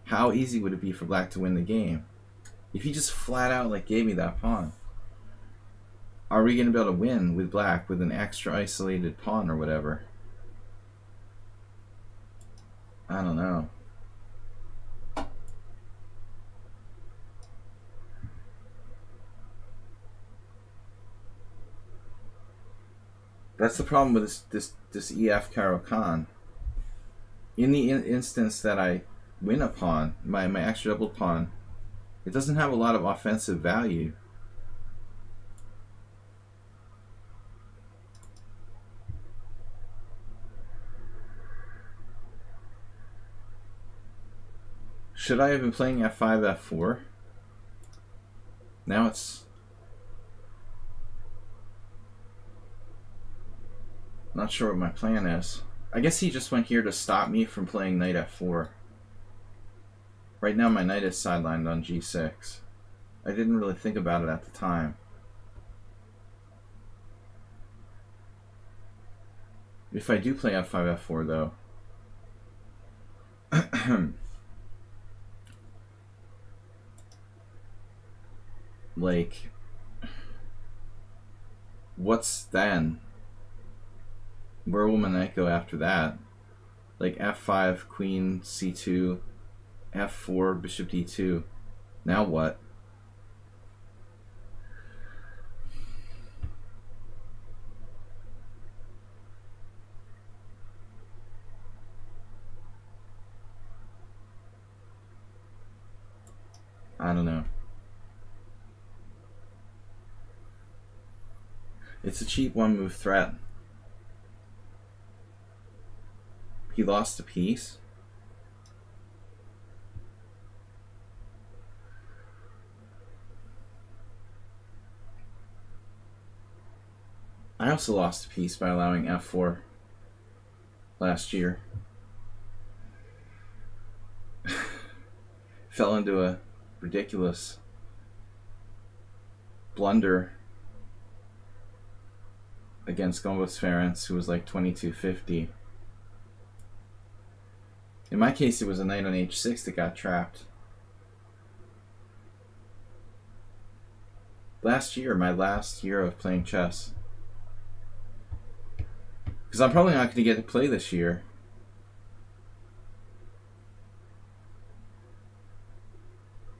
how easy would it be for black to win the game if he just flat out like gave me that pawn? Are we going to be able to win with black with an extra isolated pawn or whatever? I don't know. That's the problem with this EF Caro-Kann. In the instance that I win a pawn, my extra double pawn, it doesn't have a lot of offensive value. Should I have been playing f5, f4? Now it's... not sure what my plan is. I guess he just went here to stop me from playing knight f4. Right now my knight is sidelined on g6. I didn't really think about it at the time. If I do play f5, f4 though, like, what's then? Where will my knight go after that? Like f5, queen, c2, f4, bishop d2. Now what? I don't know. It's a cheap one-move threat. He lost a piece. I also lost a piece by allowing f4 last year. Fell into a ridiculous blunder against Gombos Ferenc, who was like 2250. In my case, it was a knight on h6 that got trapped. Last year, my last year of playing chess. Because I'm probably not going to get to play this year.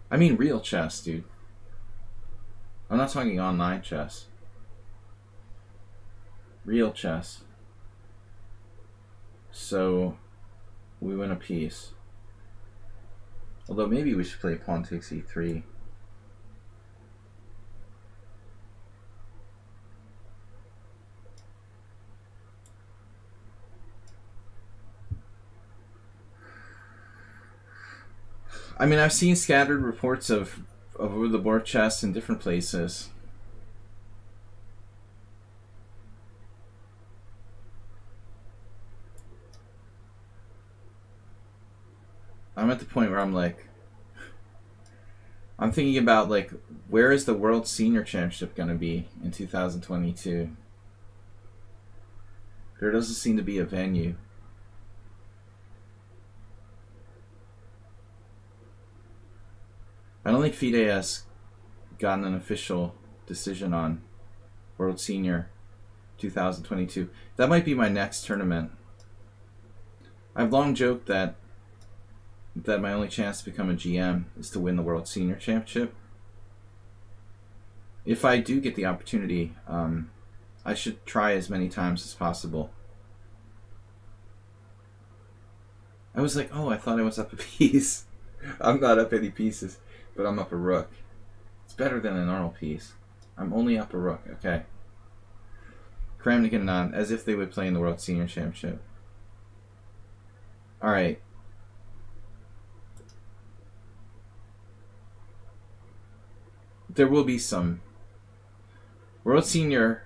I mean real chess, dude. I'm not talking online chess. Real chess. So, we win a piece. Although maybe we should play pawn takes e3. I mean, I've seen scattered reports of over-the-board chess in different places. I'm at the point where I'm like, I'm thinking about like, where is the World Senior Championship going to be in 2022? There doesn't seem to be a venue. I don't think FIDE has gotten an official decision on World Senior 2022. That might be my next tournament. I've long joked that my only chance to become a GM is to win the World Senior Championship. If I do get the opportunity, I should try as many times as possible. I was like, oh, I thought I was up a piece. I'm not up any pieces, but I'm up a rook. It's better than a normal piece. I'm only up a rook, okay. Kramnik and Nan, as if they would play in the World Senior Championship. Alright. There will be some. World Senior,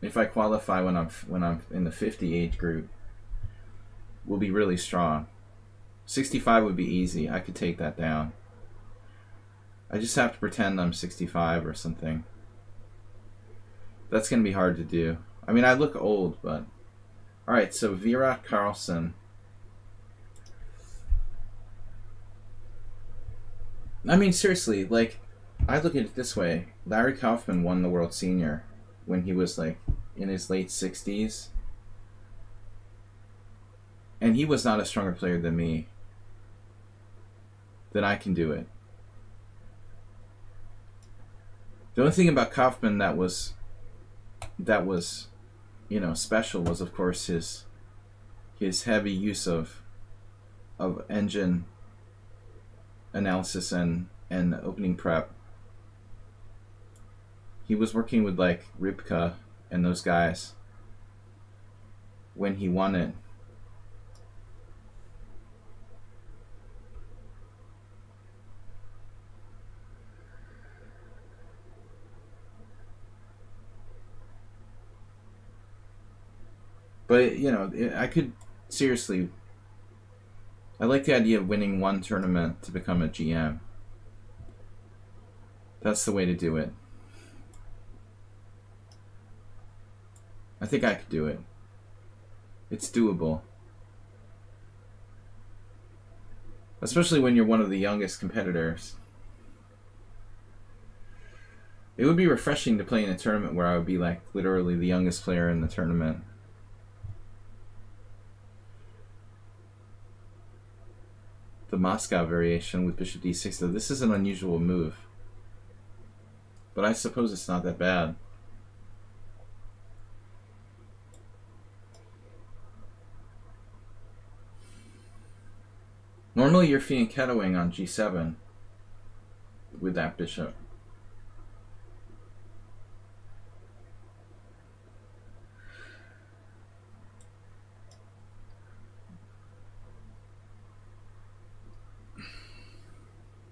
if I qualify when I'm in the 50 age group, will be really strong. 65 would be easy. I could take that down. I just have to pretend I'm 65 or something. That's going to be hard to do. I mean, I look old, but... Alright, so Virat Carlson. I mean, seriously, like, I look at it this way. Larry Kaufman won the World Senior when he was, like, in his late 60s. And he was not a stronger player than me. Then I can do it. The only thing about Kaufman that was, you know, special was, of course, his heavy use of engine analysis and opening prep. He was working with like Rybka and those guys when he won it. But, you know, I could seriously... I like the idea of winning one tournament to become a GM. That's the way to do it. I think I could do it. It's doable. Especially when you're one of the youngest competitors. It would be refreshing to play in a tournament where I would be like literally the youngest player in the tournament. The Moscow variation with bishop d6, though this is an unusual move. But I suppose it's not that bad. Normally you're fianchettoing on g7 with that bishop.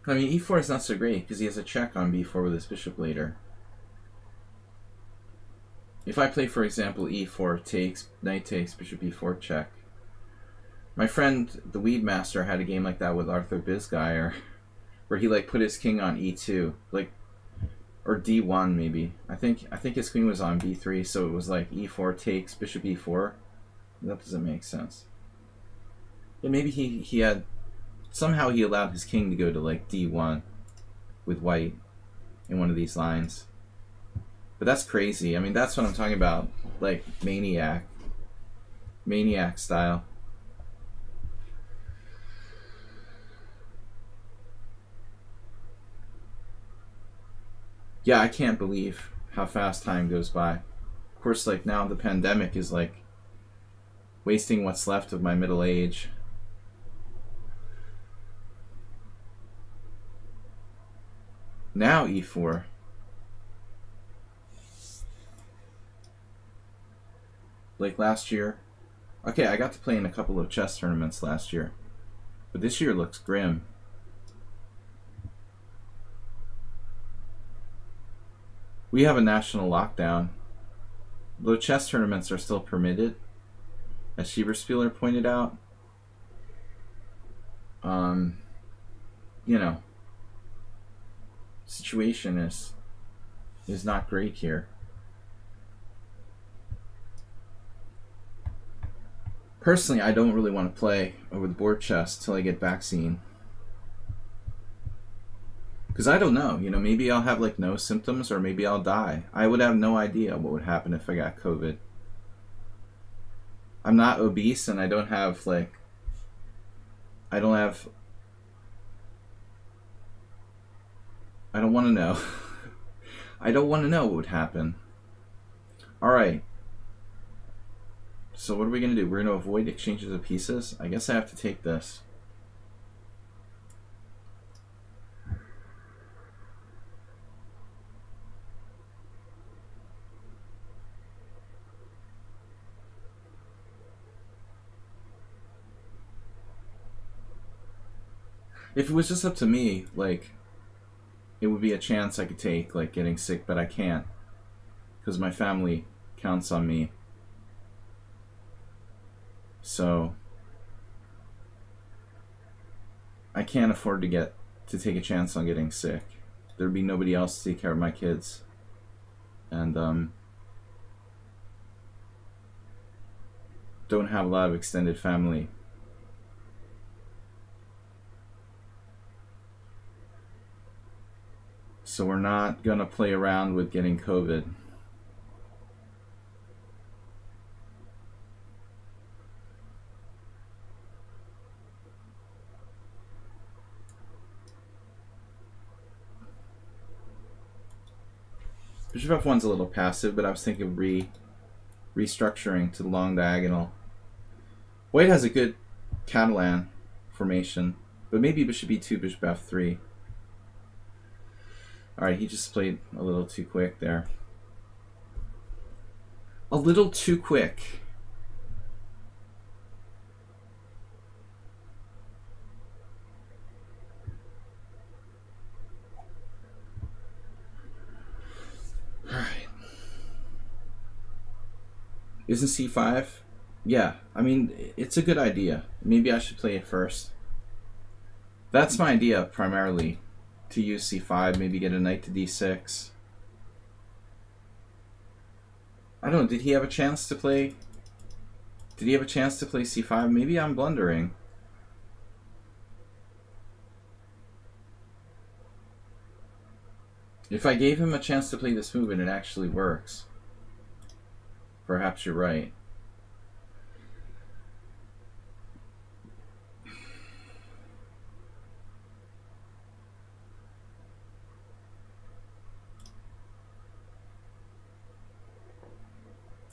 I mean, e4 is not so great because he has a check on b4 with his bishop later. If I play, for example, e4 takes, knight takes, bishop e4 check. My friend, the Weed Master, had a game like that with Arthur Bisgeyer, where he like put his king on e2, like, or d1 maybe. I think his queen was on b3, so it was like e4 takes, bishop e4. That doesn't make sense. Yeah, maybe he had, somehow he allowed his king to go to like d1 with white in one of these lines. But that's crazy. I mean, that's what I'm talking about, like maniac style. Yeah, I can't believe how fast time goes by. Of course, like now the pandemic is like wasting what's left of my middle age. Now e4. Like last year. Okay, I got to play in a couple of chess tournaments last year. But this year looks grim. We have a national lockdown. Though chess tournaments are still permitted, as Schieberspieler pointed out. You know, situation is not great here. Personally, I don't really want to play over the board chess till I get vaccine. Because I don't know, you know, maybe I'll have like no symptoms or maybe I'll die. I would have no idea what would happen if I got COVID. I'm not obese and I don't have like, I don't want to know. I don't want to know what would happen. Alright. So what are we going to do? We're going to avoid exchanges of pieces? I guess I have to take this. If it was just up to me, like, it would be a chance I could take, like, getting sick, but I can't. Because my family counts on me. So, I can't afford to take a chance on getting sick. There'd be nobody else to take care of my kids. And, don't have a lot of extended family. So we're not gonna play around with getting COVID. Bishop f1's a little passive, but I was thinking of restructuring to the long diagonal. White has a good Catalan formation, but maybe bishop e2, bishop f3. Alright, he just played a little too quick there. A little too quick. Alright. Isn't c5? Yeah, I mean, it's a good idea. Maybe I should play it first. That's my idea, primarily. To use c5, maybe get a knight to d6. I don't know, did he have a chance to play? Did he have a chance to play c5? Maybe I'm blundering. If I gave him a chance to play this move and it actually works, perhaps you're right.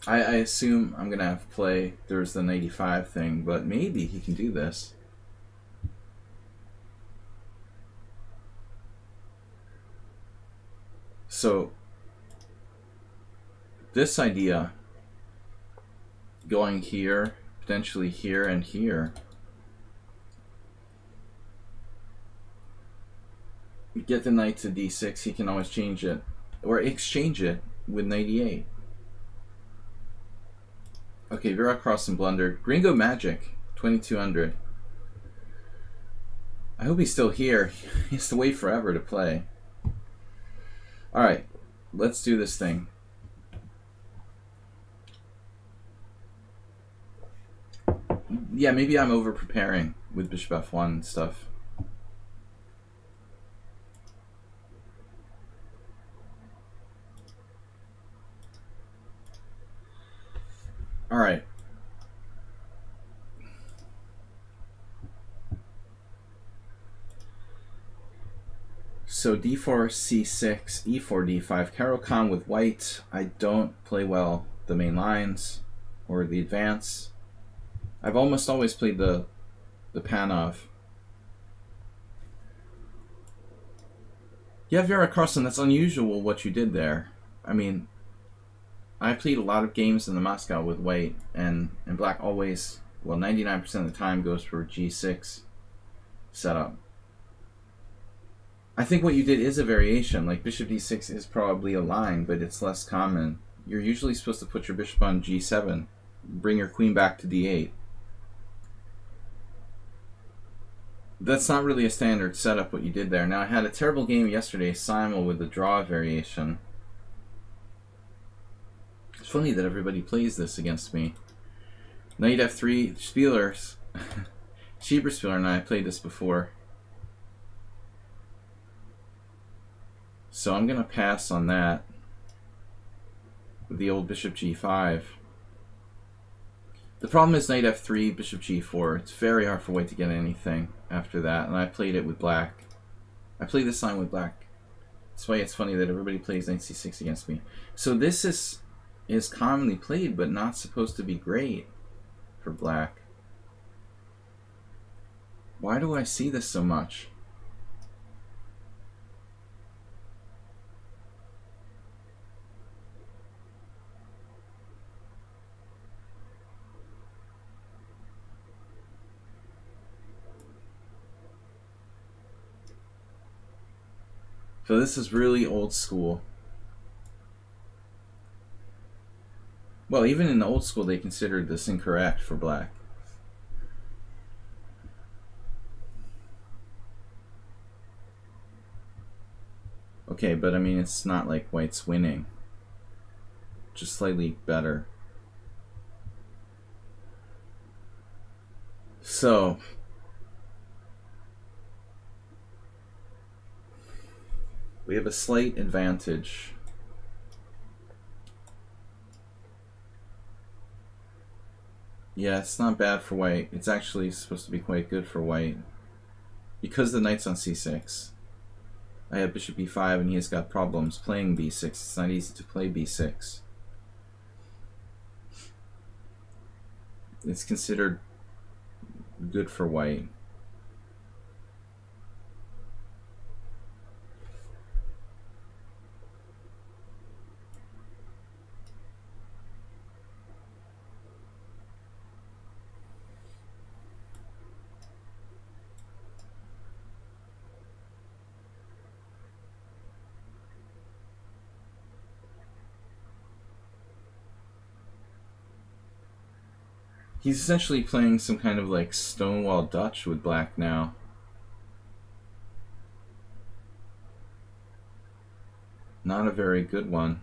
I assume I'm gonna have to play. There's the 95 thing, but maybe he can do this. So this idea, going here, potentially here and here, get the knight to d6, he can always change it, or exchange it with knight e8. Okay, Vera crossed and blundered. Gringo Magic, 2200. I hope he's still here. He has to wait forever to play. Alright, let's do this thing. Yeah, maybe I'm over preparing with Bishop F1 and stuff. Alright. So d4, c6, e4, d5. Caro Khan with white. I don't play well the main lines or the advance. I've almost always played the Panov. Yeah, Vera Carlson, that's unusual what you did there. I mean, I played a lot of games in the Moscow with white, and black always, well, 99% of the time goes for g6 setup. I think what you did is a variation. Like bishop d6 is probably a line, but it's less common. You're usually supposed to put your bishop on g7, bring your queen back to d8. That's not really a standard setup what you did there. Now I had a terrible game yesterday, Simul, with the draw variation. It's funny that everybody plays this against me. Knight f3, Spielers, Schieber Spieler and I played this before. So I'm going to pass on that with the old bishop g5. The problem is knight f3, bishop g4. It's very hard for white to get anything after that, and I played it with black. I played this line with black. That's why it's funny that everybody plays knight c6 against me. So this is commonly played, but not supposed to be great for black. Why do I see this so much? So this is really old school. Well, even in the old school, they considered this incorrect for black. Okay, but I mean, it's not like white's winning. Just slightly better. So we have a slight advantage. Yeah, it's not bad for white. It's actually supposed to be quite good for white. Because the knight's on c6. I have bishop e5 and he has got problems playing b6. It's not easy to play b6. It's considered good for white. He's essentially playing some kind of like Stonewall Dutch with black now. Not a very good one.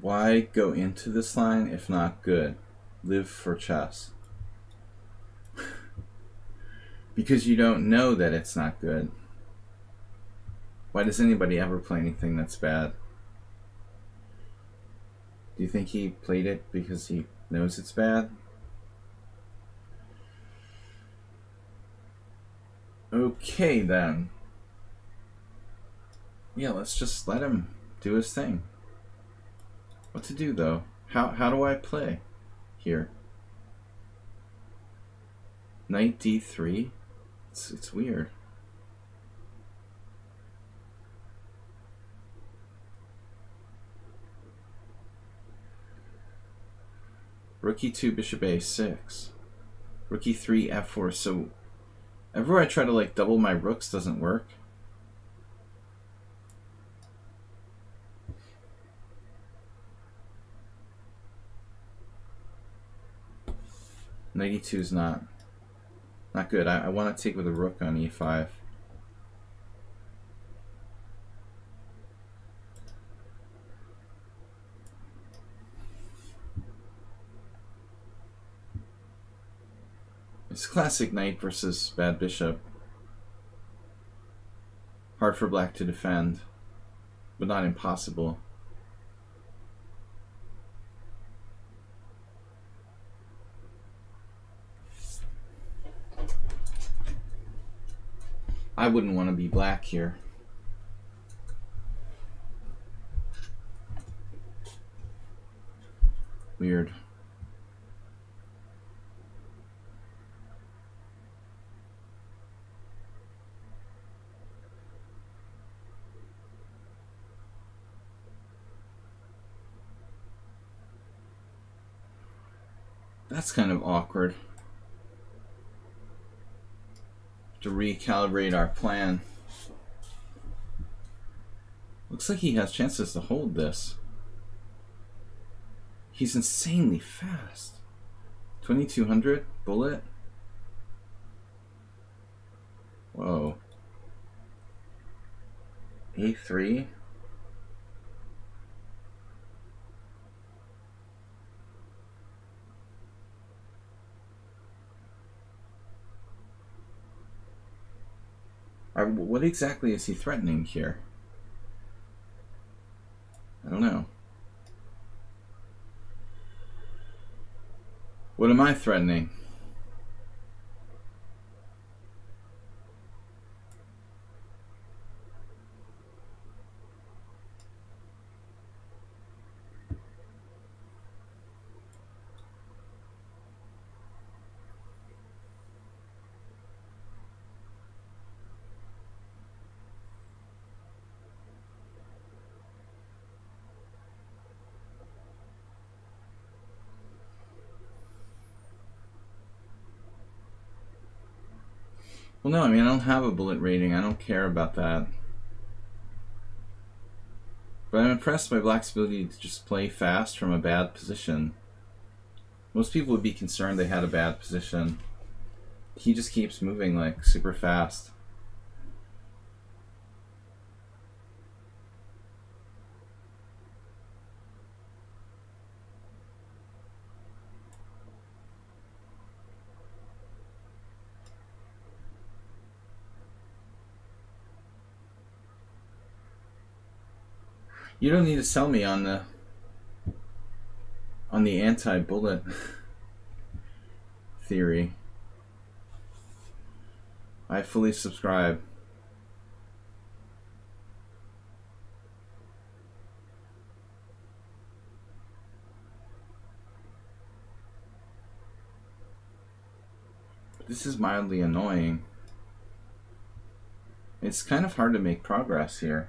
Why go into this line if not good? Live for chess. Because you don't know that it's not good. Why does anybody ever play anything that's bad? Do you think he played it because he knows it's bad? Okay, then. Yeah, let's just let him do his thing. What to do, though? How do I play here? Knight d3? It's weird. Rook e2, bishop a6. Rook e3, f4. So everywhere I try to like double my rooks doesn't work. Knight e2 is not good. I want to take with a rook on e5. It's classic knight versus bad bishop. Hard for black to defend, but not impossible. I wouldn't want to be black here. Weird. That's kind of awkward. To recalibrate our plan. Looks like he has chances to hold this. He's insanely fast. 2200 bullet. Whoa. A3. What exactly is he threatening here? I don't know. What am I threatening? Well, no, I mean, I don't have a bullet rating. I don't care about that. But I'm impressed by Black's ability to just play fast from a bad position. Most people would be concerned they had a bad position. He just keeps moving like super fast. You don't need to sell me on the anti-bullet theory. I fully subscribe. This is mildly annoying. It's kind of hard to make progress here.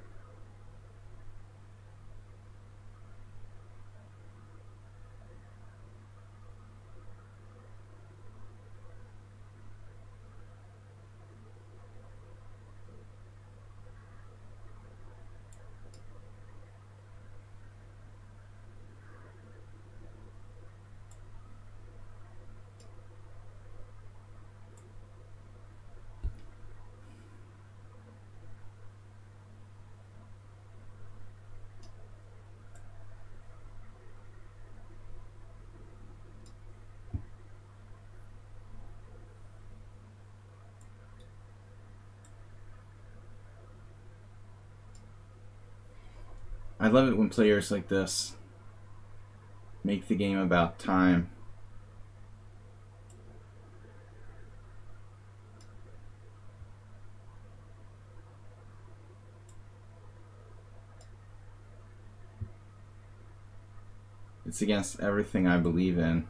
I love it when players like this make the game about time. It's against everything I believe in,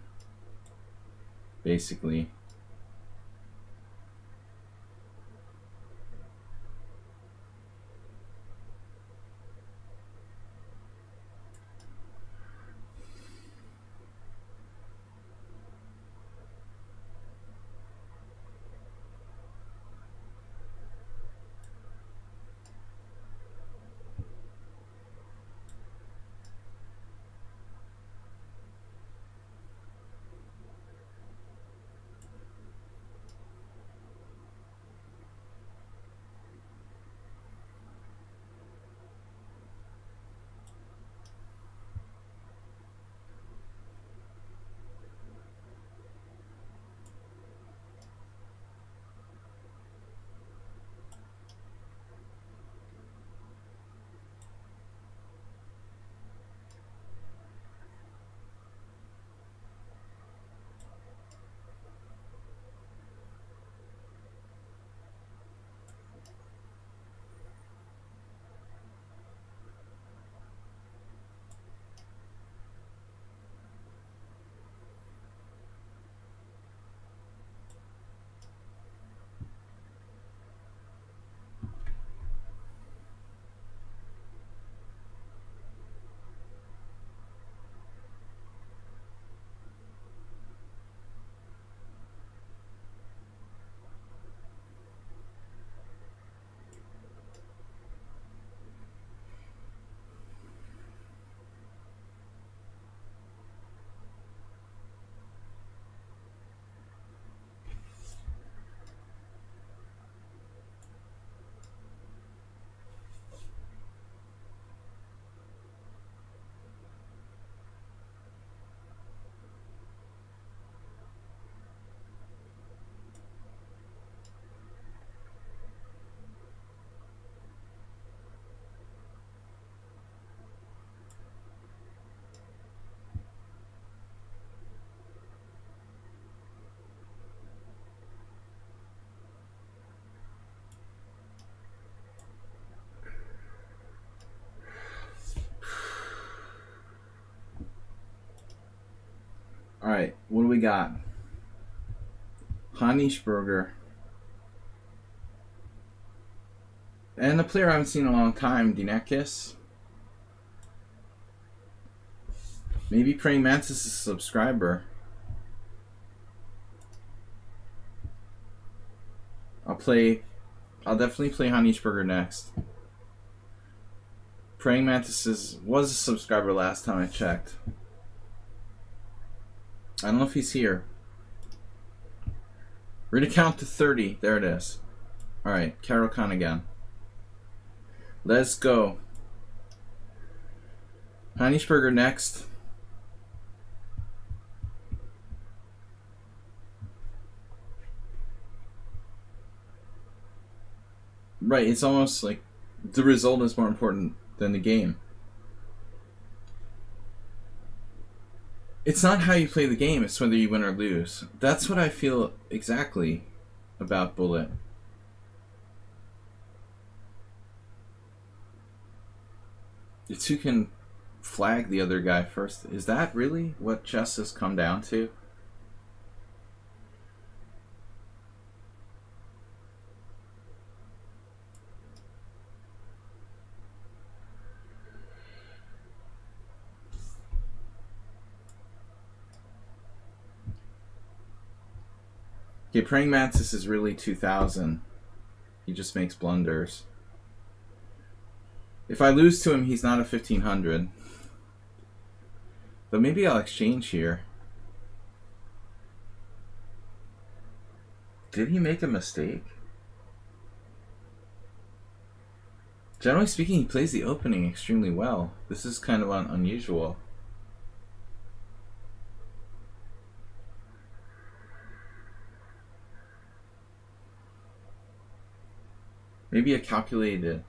basically. Alright, what do we got? Hanischberger. And a player I haven't seen in a long time, Dinekis. Maybe Praying Mantis is a subscriber. I'll definitely play Hanischberger next. Praying Mantis was a subscriber last time I checked. I don't know if he's here. We're gonna count to 30. There it is. Alright, Carol Khan again. Let's go. Hanischberger next. Right, it's almost like the result is more important than the game. It's not how you play the game, it's whether you win or lose. That's what I feel exactly about Bullet. It's who can flag the other guy first. Is that really what chess has come down to? Okay, Praying Mantis is really 2000. He just makes blunders. If I lose to him, he's not a 1500. But maybe I'll exchange here. Did he make a mistake? Generally speaking, he plays the opening extremely well. This is kind of unusual. Maybe a calculated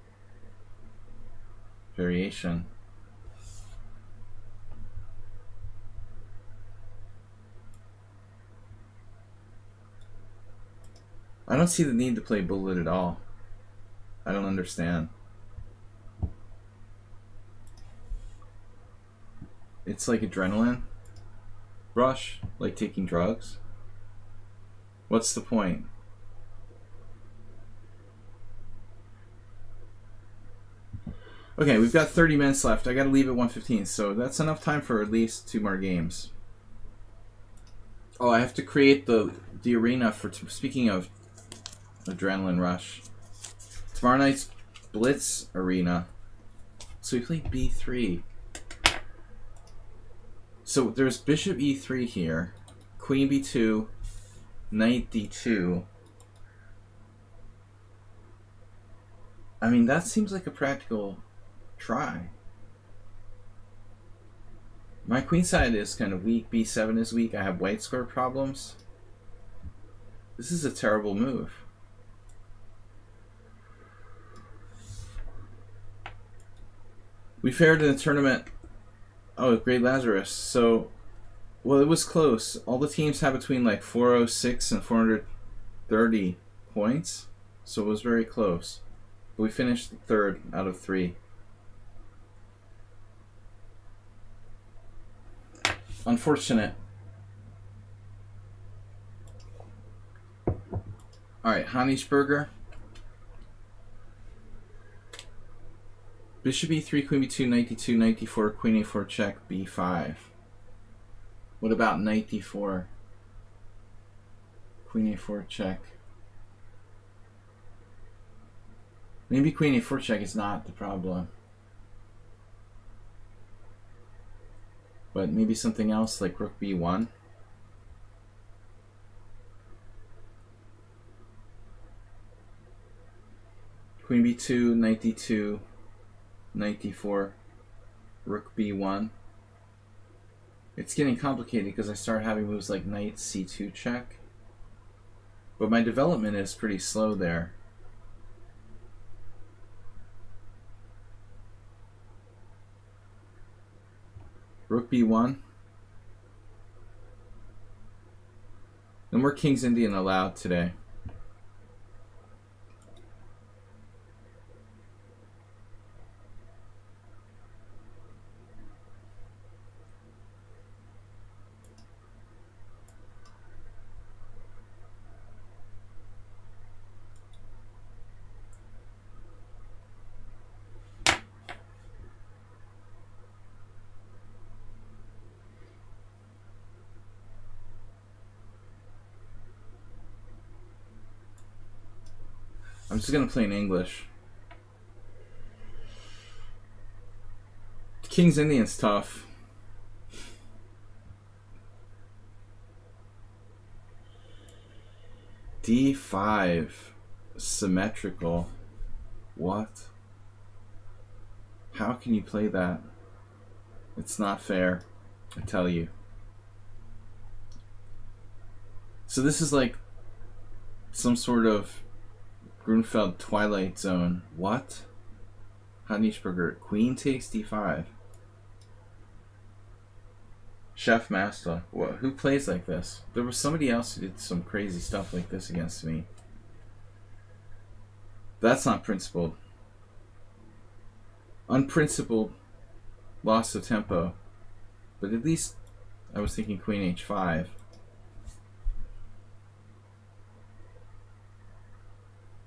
variation. I don't see the need to play Bullet at all. I don't understand. It's like adrenaline rush, like taking drugs. What's the point? Okay, we've got 30 minutes left. I gotta leave at 1:15, so that's enough time for at least 2 more games. Oh, I have to create the arena for, speaking of adrenaline rush, tomorrow night's Blitz arena. So we played B3. So there's bishop E3 here, queen B2, knight D2. I mean, that seems like a practical try. My queen side is kind of weak. B7 is weak. I have white square problems. This is a terrible move. We fared in the tournament. Oh, Great Lazarus. So, well, it was close. All the teams have between like 406 and 430 points. So it was very close. But we finished third out of 3. Unfortunate. Alright, Hanisberger. Bishop E3, Queen B2, Knight D2, Knight D4, Queen A4, check, B5. What about Knight D4? Queen A4, check. Maybe Queen A4 check is not the problem. But maybe something else like Rook B1. Queen B2, Knight D2, Knight D4, Rook B1. It's getting complicated because I start having moves like Knight C2 check. But my development is pretty slow there. Rook B1. No more King's Indian allowed today. I'm just gonna play in English. King's Indian's tough. D5 symmetrical. What? How can you play that? It's not fair, I tell you. So this is like some sort of Grunfeld Twilight Zone. What? Hanisberger. Queen takes D5. Chef Master. What? Who plays like this? There was somebody else who did some crazy stuff like this against me. That's not principled. Unprincipled loss of tempo. But at least I was thinking Queen H5.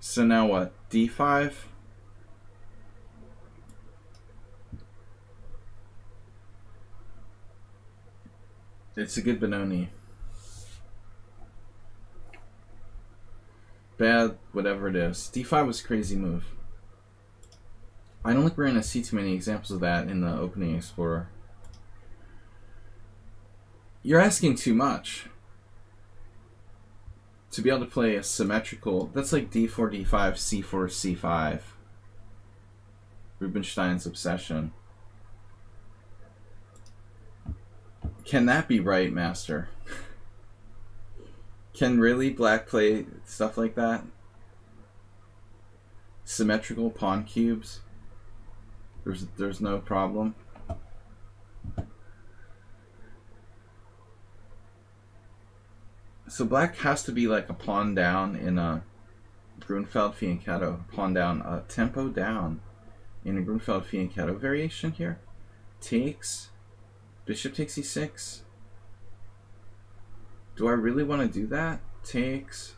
So now what? D5? It's a good Benoni. Bad, whatever it is. D5 was a crazy move. I don't think we're going to see too many examples of that in the opening Explorer. You're asking too much to be able to play a symmetrical. That's like D4, D5, C4, C5. Rubinstein's obsession. Can that be right, Master? Can really Black play stuff like that? Symmetrical pawn cubes? There's no problem. So Black has to be like a pawn down in a Grunfeld Fianchetto. Pawn down, tempo down in a Grunfeld Fianchetto variation here. Takes Bishop takes e6. Do I really want to do that? Takes.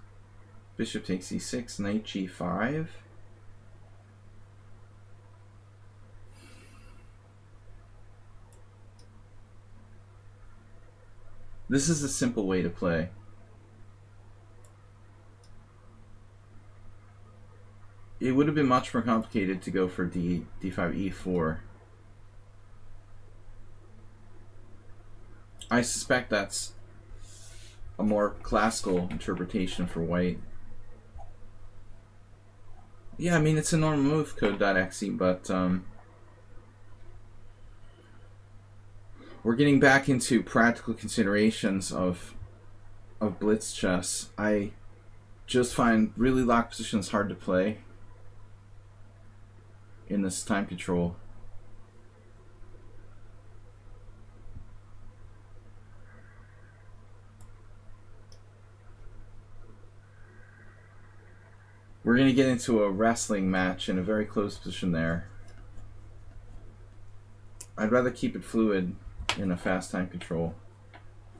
Bishop takes e6, knight g5. This is a simple way to play. It would have been much more complicated to go for d5, e4. I suspect that's a more classical interpretation for white. Yeah, I mean, it's a normal move, code.exe, but we're getting back into practical considerations of blitz chess. I just find really locked positions hard to play in this time control. We're going to get into a wrestling match in a very close position there. I'd rather keep it fluid in a fast time control.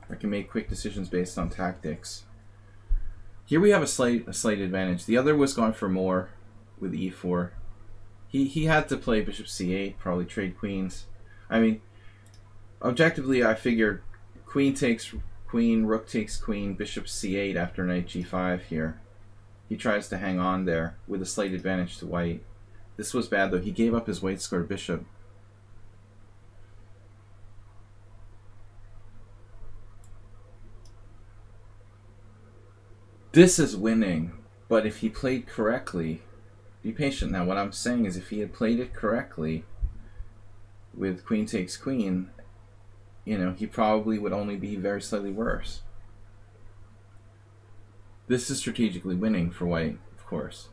I can make quick decisions based on tactics. Here we have a slight advantage. The other was going for more with e4. He had to play bishop c8, probably trade queens. I mean, objectively, I figured queen takes queen, rook takes queen, bishop c8 after knight g5 here. He tries to hang on there with a slight advantage to white. This was bad, though. He gave up his white square bishop. This is winning, but if he played correctly, be patient now. What I'm saying is if he had played it correctly with queen takes queen, you know, he probably would only be very slightly worse. This is strategically winning for white, of course.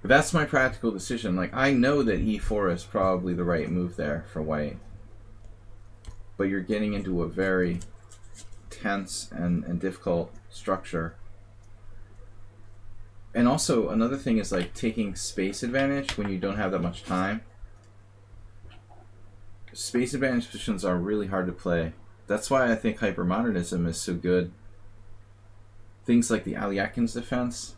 But that's my practical decision. Like, I know that e4 is probably the right move there for white. But you're getting into a very tense and difficult structure. And also, another thing is like taking space advantage when you don't have that much time. Space advantage positions are really hard to play. That's why I think hypermodernism is so good. Things like the Aliakin's defense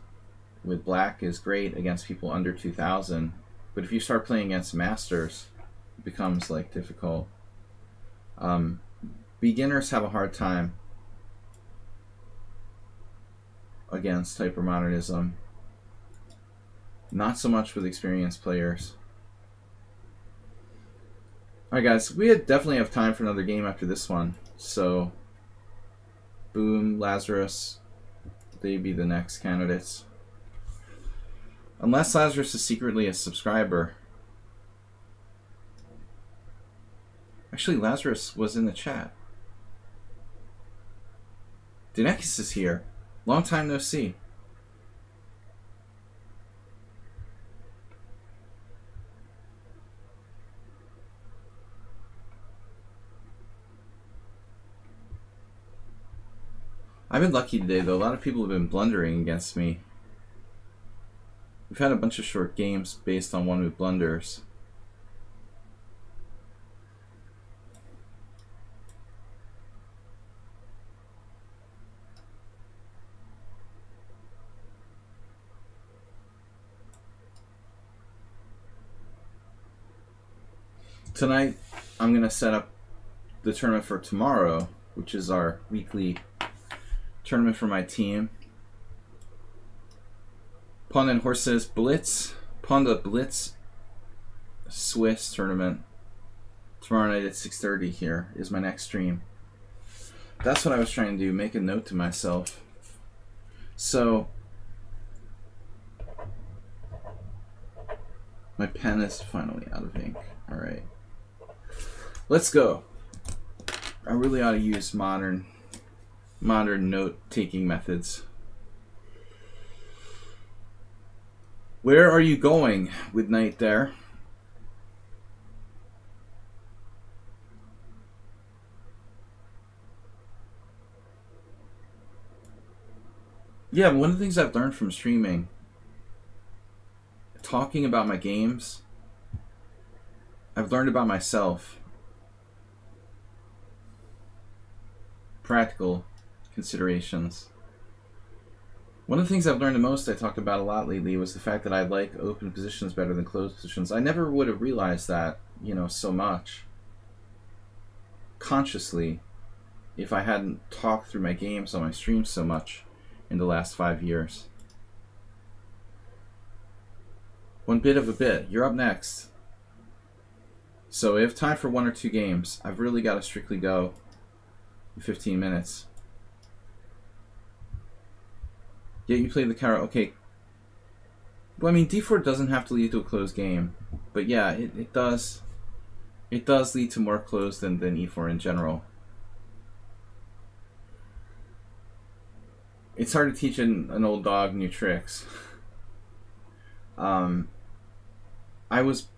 with black is great against people under 2,000. But if you start playing against masters, it becomes like difficult. Beginners have a hard time against hypermodernism. Not so much with experienced players. Alright guys, we definitely have time for another game after this one. So, Boom, Lazarus, they'd be the next candidates. Unless Lazarus is secretly a subscriber. Actually, Lazarus was in the chat. Dinekis is here. Long time no see. I've been lucky today, though. A lot of people have been blundering against me. We've had a bunch of short games based on one-move blunders. Tonight, I'm going to set up the tournament for tomorrow, which is our weekly tournament for my team. Pawn and Horses Blitz. Pawn Blitz Swiss tournament. Tomorrow night at 6:30 here is my next stream. That's what I was trying to do, make a note to myself. So, my pen is finally out of ink. Alright. Let's go. I really ought to use modern note-taking methods. Where are you going with knight there? Yeah, one of the things I've learned from streaming talking about my games, I've learned about myself. Practical considerations. One of the things I've learned the most, I talked about a lot lately, was the fact that I like open positions better than closed positions. I never would have realized that, you know, so much consciously if I hadn't talked through my games on my streams so much in the last 5 years. One bit of a bit. You're up next. So we have time for 1 or 2 games. I've really got to strictly go in 15 minutes. Yeah, you play the Caro. Okay. Well, I mean, d4 doesn't have to lead to a closed game. But yeah, it does. It does lead to more closed than e4 in general. It's hard to teach an old dog new tricks. I was,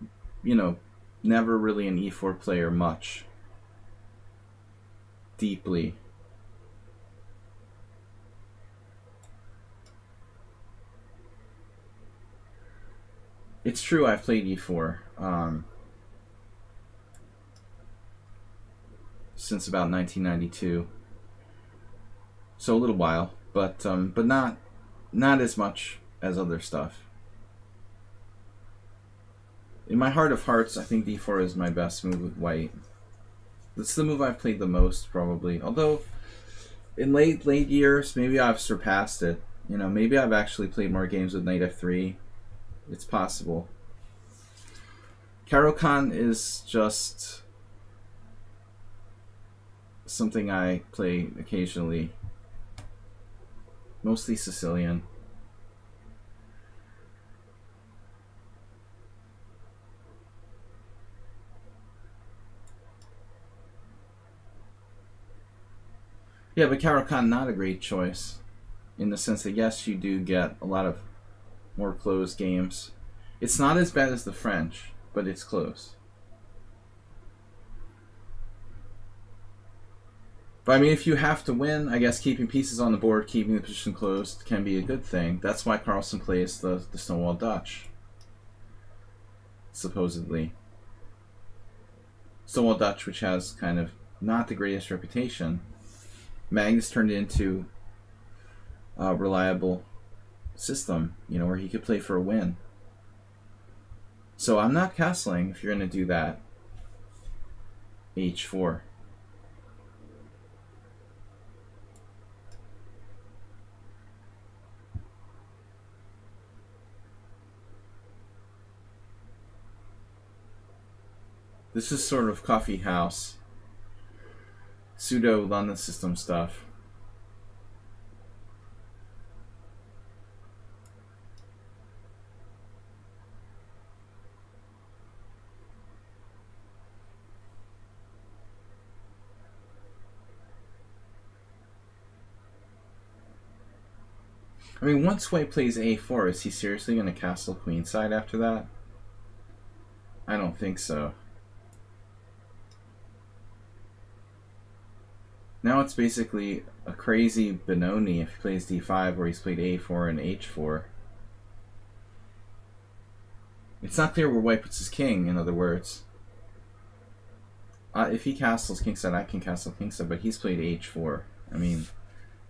you know, never really an e4 player much. Deeply. It's true I've played e4 since about 1992. So a little while, but not as much as other stuff. In my heart of hearts, I think d4 is my best move with white. It's the move I've played the most, probably. Although, in late years, maybe I've surpassed it. You know, maybe I've actually played more games with knight f3. It's possible. Caro-Kann is just something I play occasionally. Mostly Sicilian. Yeah, but Caro-Kann not a great choice, in the sense that yes, you do get a lot of more closed games. It's not as bad as the French, but it's close. But I mean, if you have to win, I guess keeping pieces on the board, keeping the position closed can be a good thing. That's why Carlsen plays the Stonewall Dutch, supposedly. Stonewall Dutch, which has kind of not the greatest reputation. Magnus turned it into a reliable system, you know, where he could play for a win. So I'm not castling if you're going to do that. H4. This is sort of coffee house, pseudo London system stuff. I mean, once white plays a4, is he seriously going to castle queenside after that? I don't think so. Now it's basically a crazy Benoni if he plays d5, where he's played a4 and h4. It's not clear where white puts his king, in other words. If he castles kingside, I can castle kingside, but he's played h4. I mean,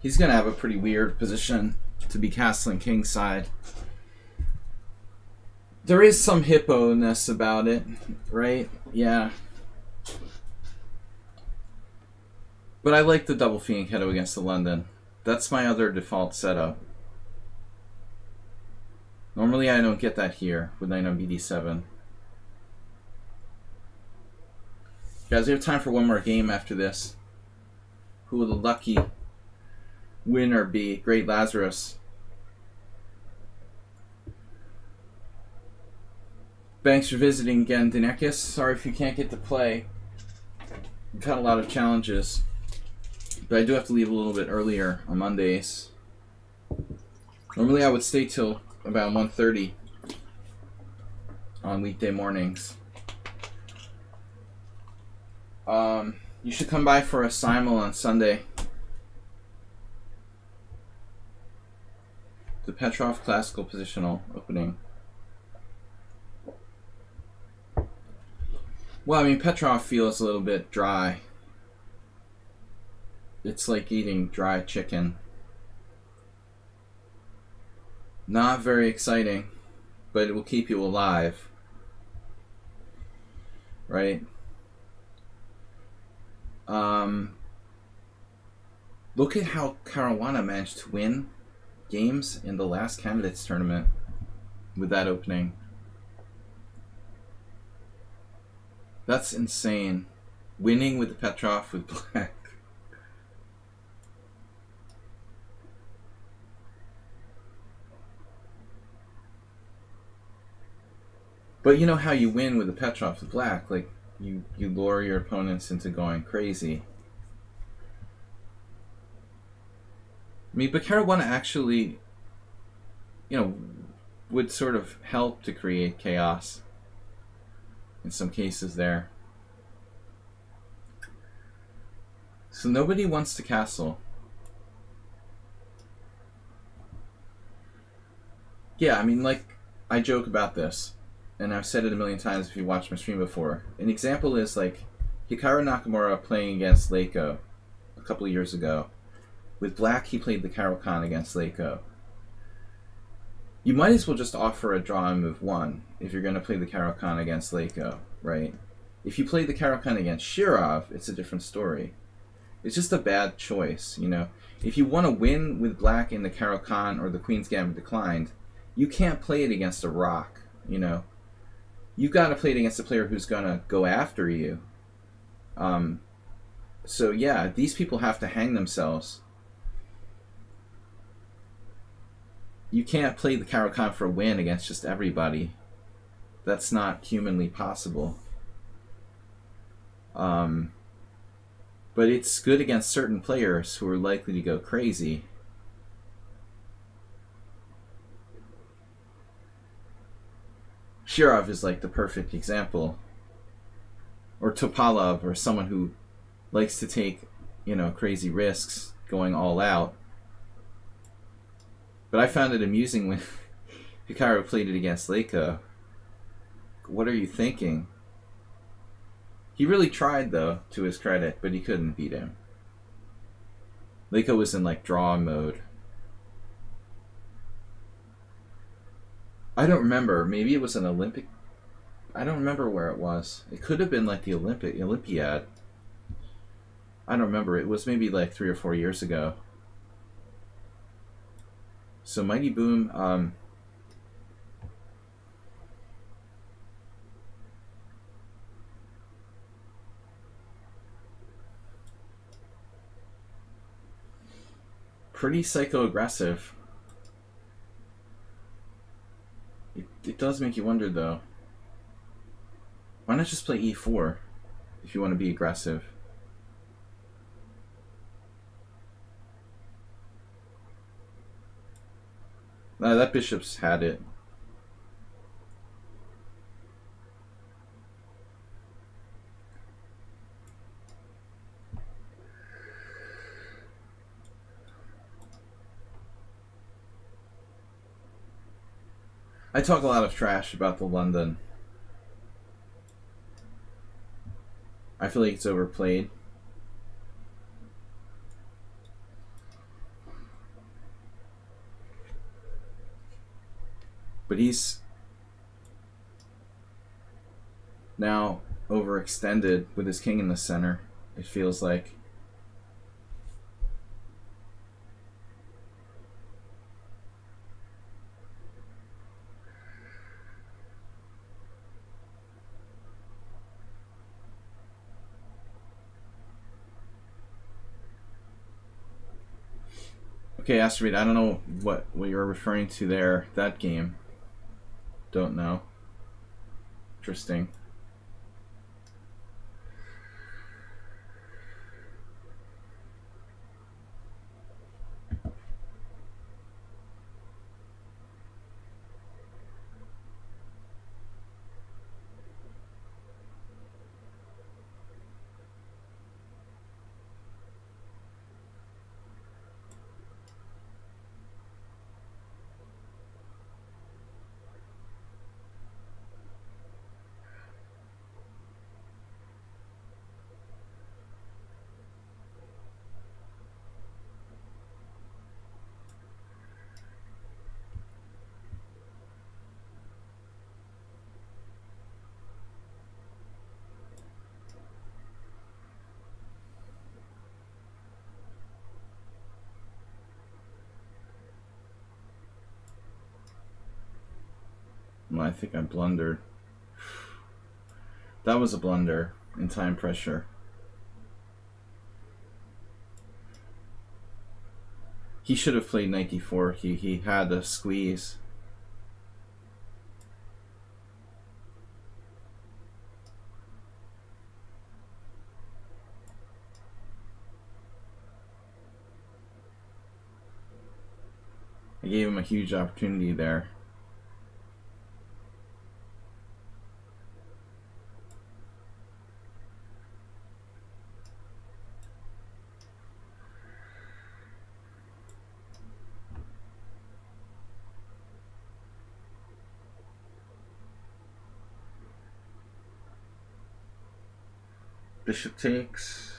he's going to have a pretty weird position to be castling kingside. There is some hippo-ness about it, right? Yeah. But I like the double fianchetto against the London. That's my other default setup. Normally I don't get that here with knight on bd7. Guys, we have time for one more game after this. Who will the lucky winner be? Great Lazarus. Thanks for visiting again, Dinekis. Sorry if you can't get to play. We've had a lot of challenges. But I do have to leave a little bit earlier on Mondays. Normally I would stay till about 1:30 on weekday mornings. You should come by for a simul on Sunday. The Petrov Classical Positional opening. Well, I mean, Petrov feels a little bit dry. It's like eating dry chicken. Not very exciting, but it will keep you alive. Right? Look at how Caruana managed to win games in the last candidates tournament with that opening. That's insane. Winning with the Petrov with black. But you know how you win with the Petrov with black? Like, you lure your opponents into going crazy. I mean, but Caruana actually, you know, would sort of help to create chaos in some cases there. So nobody wants to castle. Yeah, I mean, like, I joke about this, and I've said it a million times if you watched my stream before. An example is, like, Hikaru Nakamura playing against Leiko a couple of years ago. With black, he played the Caro-Kann against Leiko. You might as well just offer a draw on move 1 if you're going to play the Caro-Kann against Leiko, right? If you play the Caro-Kann against Shirov, it's a different story. It's just a bad choice, you know? If you want to win with black in the Caro-Kann or the Queen's Gambit declined, you can't play it against a rock, you know? You've got to play it against a player who's going to go after you. So yeah, these people have to hang themselves. You can't play the Caro-Kann for a win against just everybody. That's not humanly possible. But it's good against certain players who are likely to go crazy. Shirov is like the perfect example. Or Topalov, or someone who likes to take, you know, crazy risks, going all out. But I found it amusing when Hikaru played it against Leiko. What are you thinking? He really tried, though, to his credit, but he couldn't beat him. Leiko was in, like, draw mode. I don't remember. Maybe it was an Olympic... I don't remember where it was. It could have been, like, the Olympiad. I don't remember. It was maybe, like, 3 or 4 years ago. So Mighty Boom, pretty psycho-aggressive. It does make you wonder, though. Why not just play e4 if you want to be aggressive? That bishop's had it. I talk a lot of trash about the London. I feel like it's overplayed. But he's now overextended with his king in the center, it feels like. Okay, Asteroid, I don't know what you're referring to there, that game. Don't know. Interesting. I think I blundered. That was a blunder in time pressure. He should have played knight d4. He had a squeeze. I gave him a huge opportunity there. Bishop takes.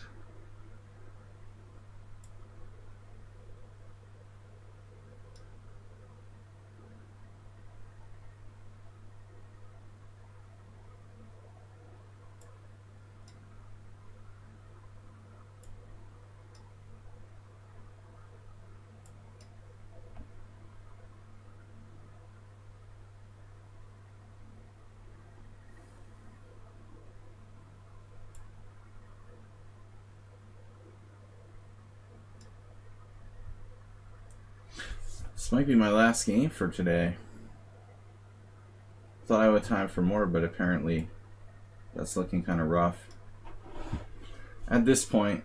This might be my last game for today. Thought I would have time for more, but apparently that's looking kind of rough. At this point,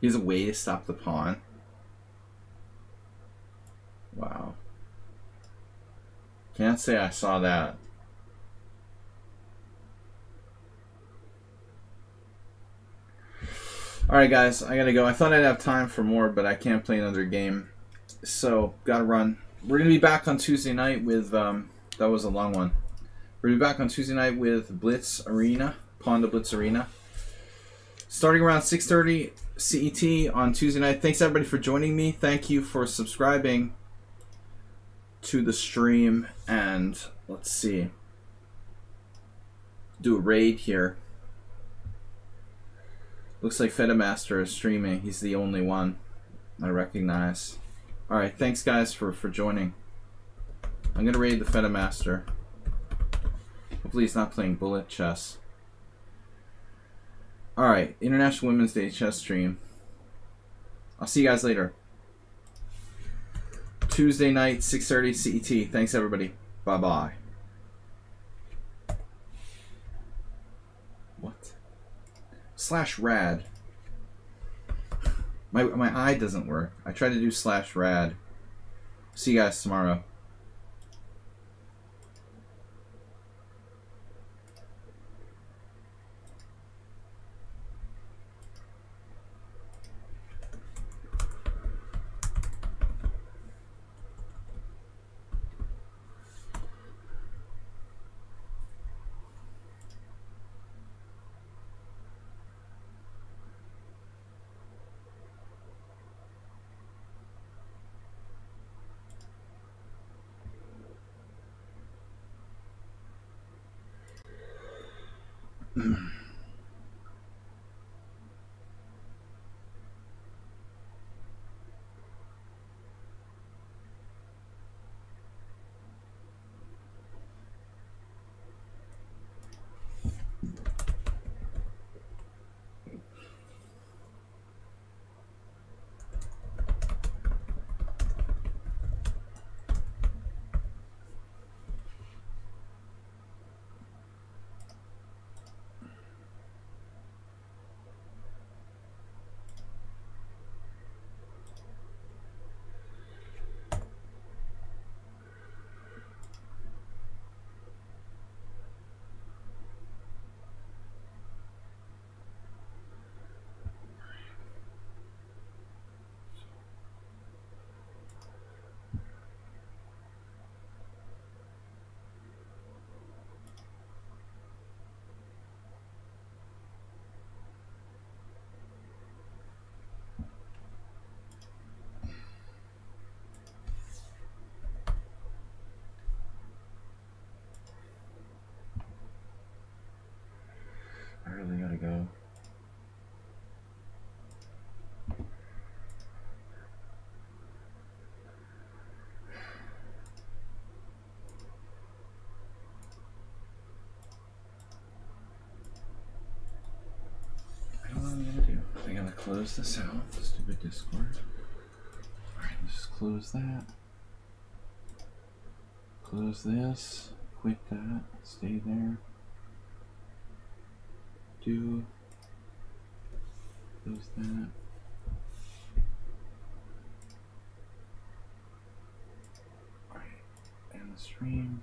he has a way to stop the pawn. Wow. Can't say I saw that. Alright guys, I gotta go. I thought I'd have time for more, but I can't play another game. So, gotta run. We're gonna be back on Tuesday night with, that was a long one. We're gonna be back on Tuesday night with Blitz Arena, Pawn to Blitz Arena. Starting around 6:30 CET on Tuesday night. Thanks everybody for joining me. Thank you for subscribing to the stream. And let's see. Do a raid here. Looks like Fedamaster is streaming. He's the only one I recognize. Alright, thanks guys for joining. I'm gonna raid the Fedamaster. Hopefully he's not playing bullet chess. Alright, International Women's Day chess stream. I'll see you guys later. Tuesday night, 6:30 CET. Thanks everybody. Bye-bye. What? /rad. My eye doesn't work. I tried to do /rad. See you guys tomorrow. gotta close this out. Stupid Discord. Alright, let's just close that. Close this. Quit that. Stay there. Close that. Alright, end the stream.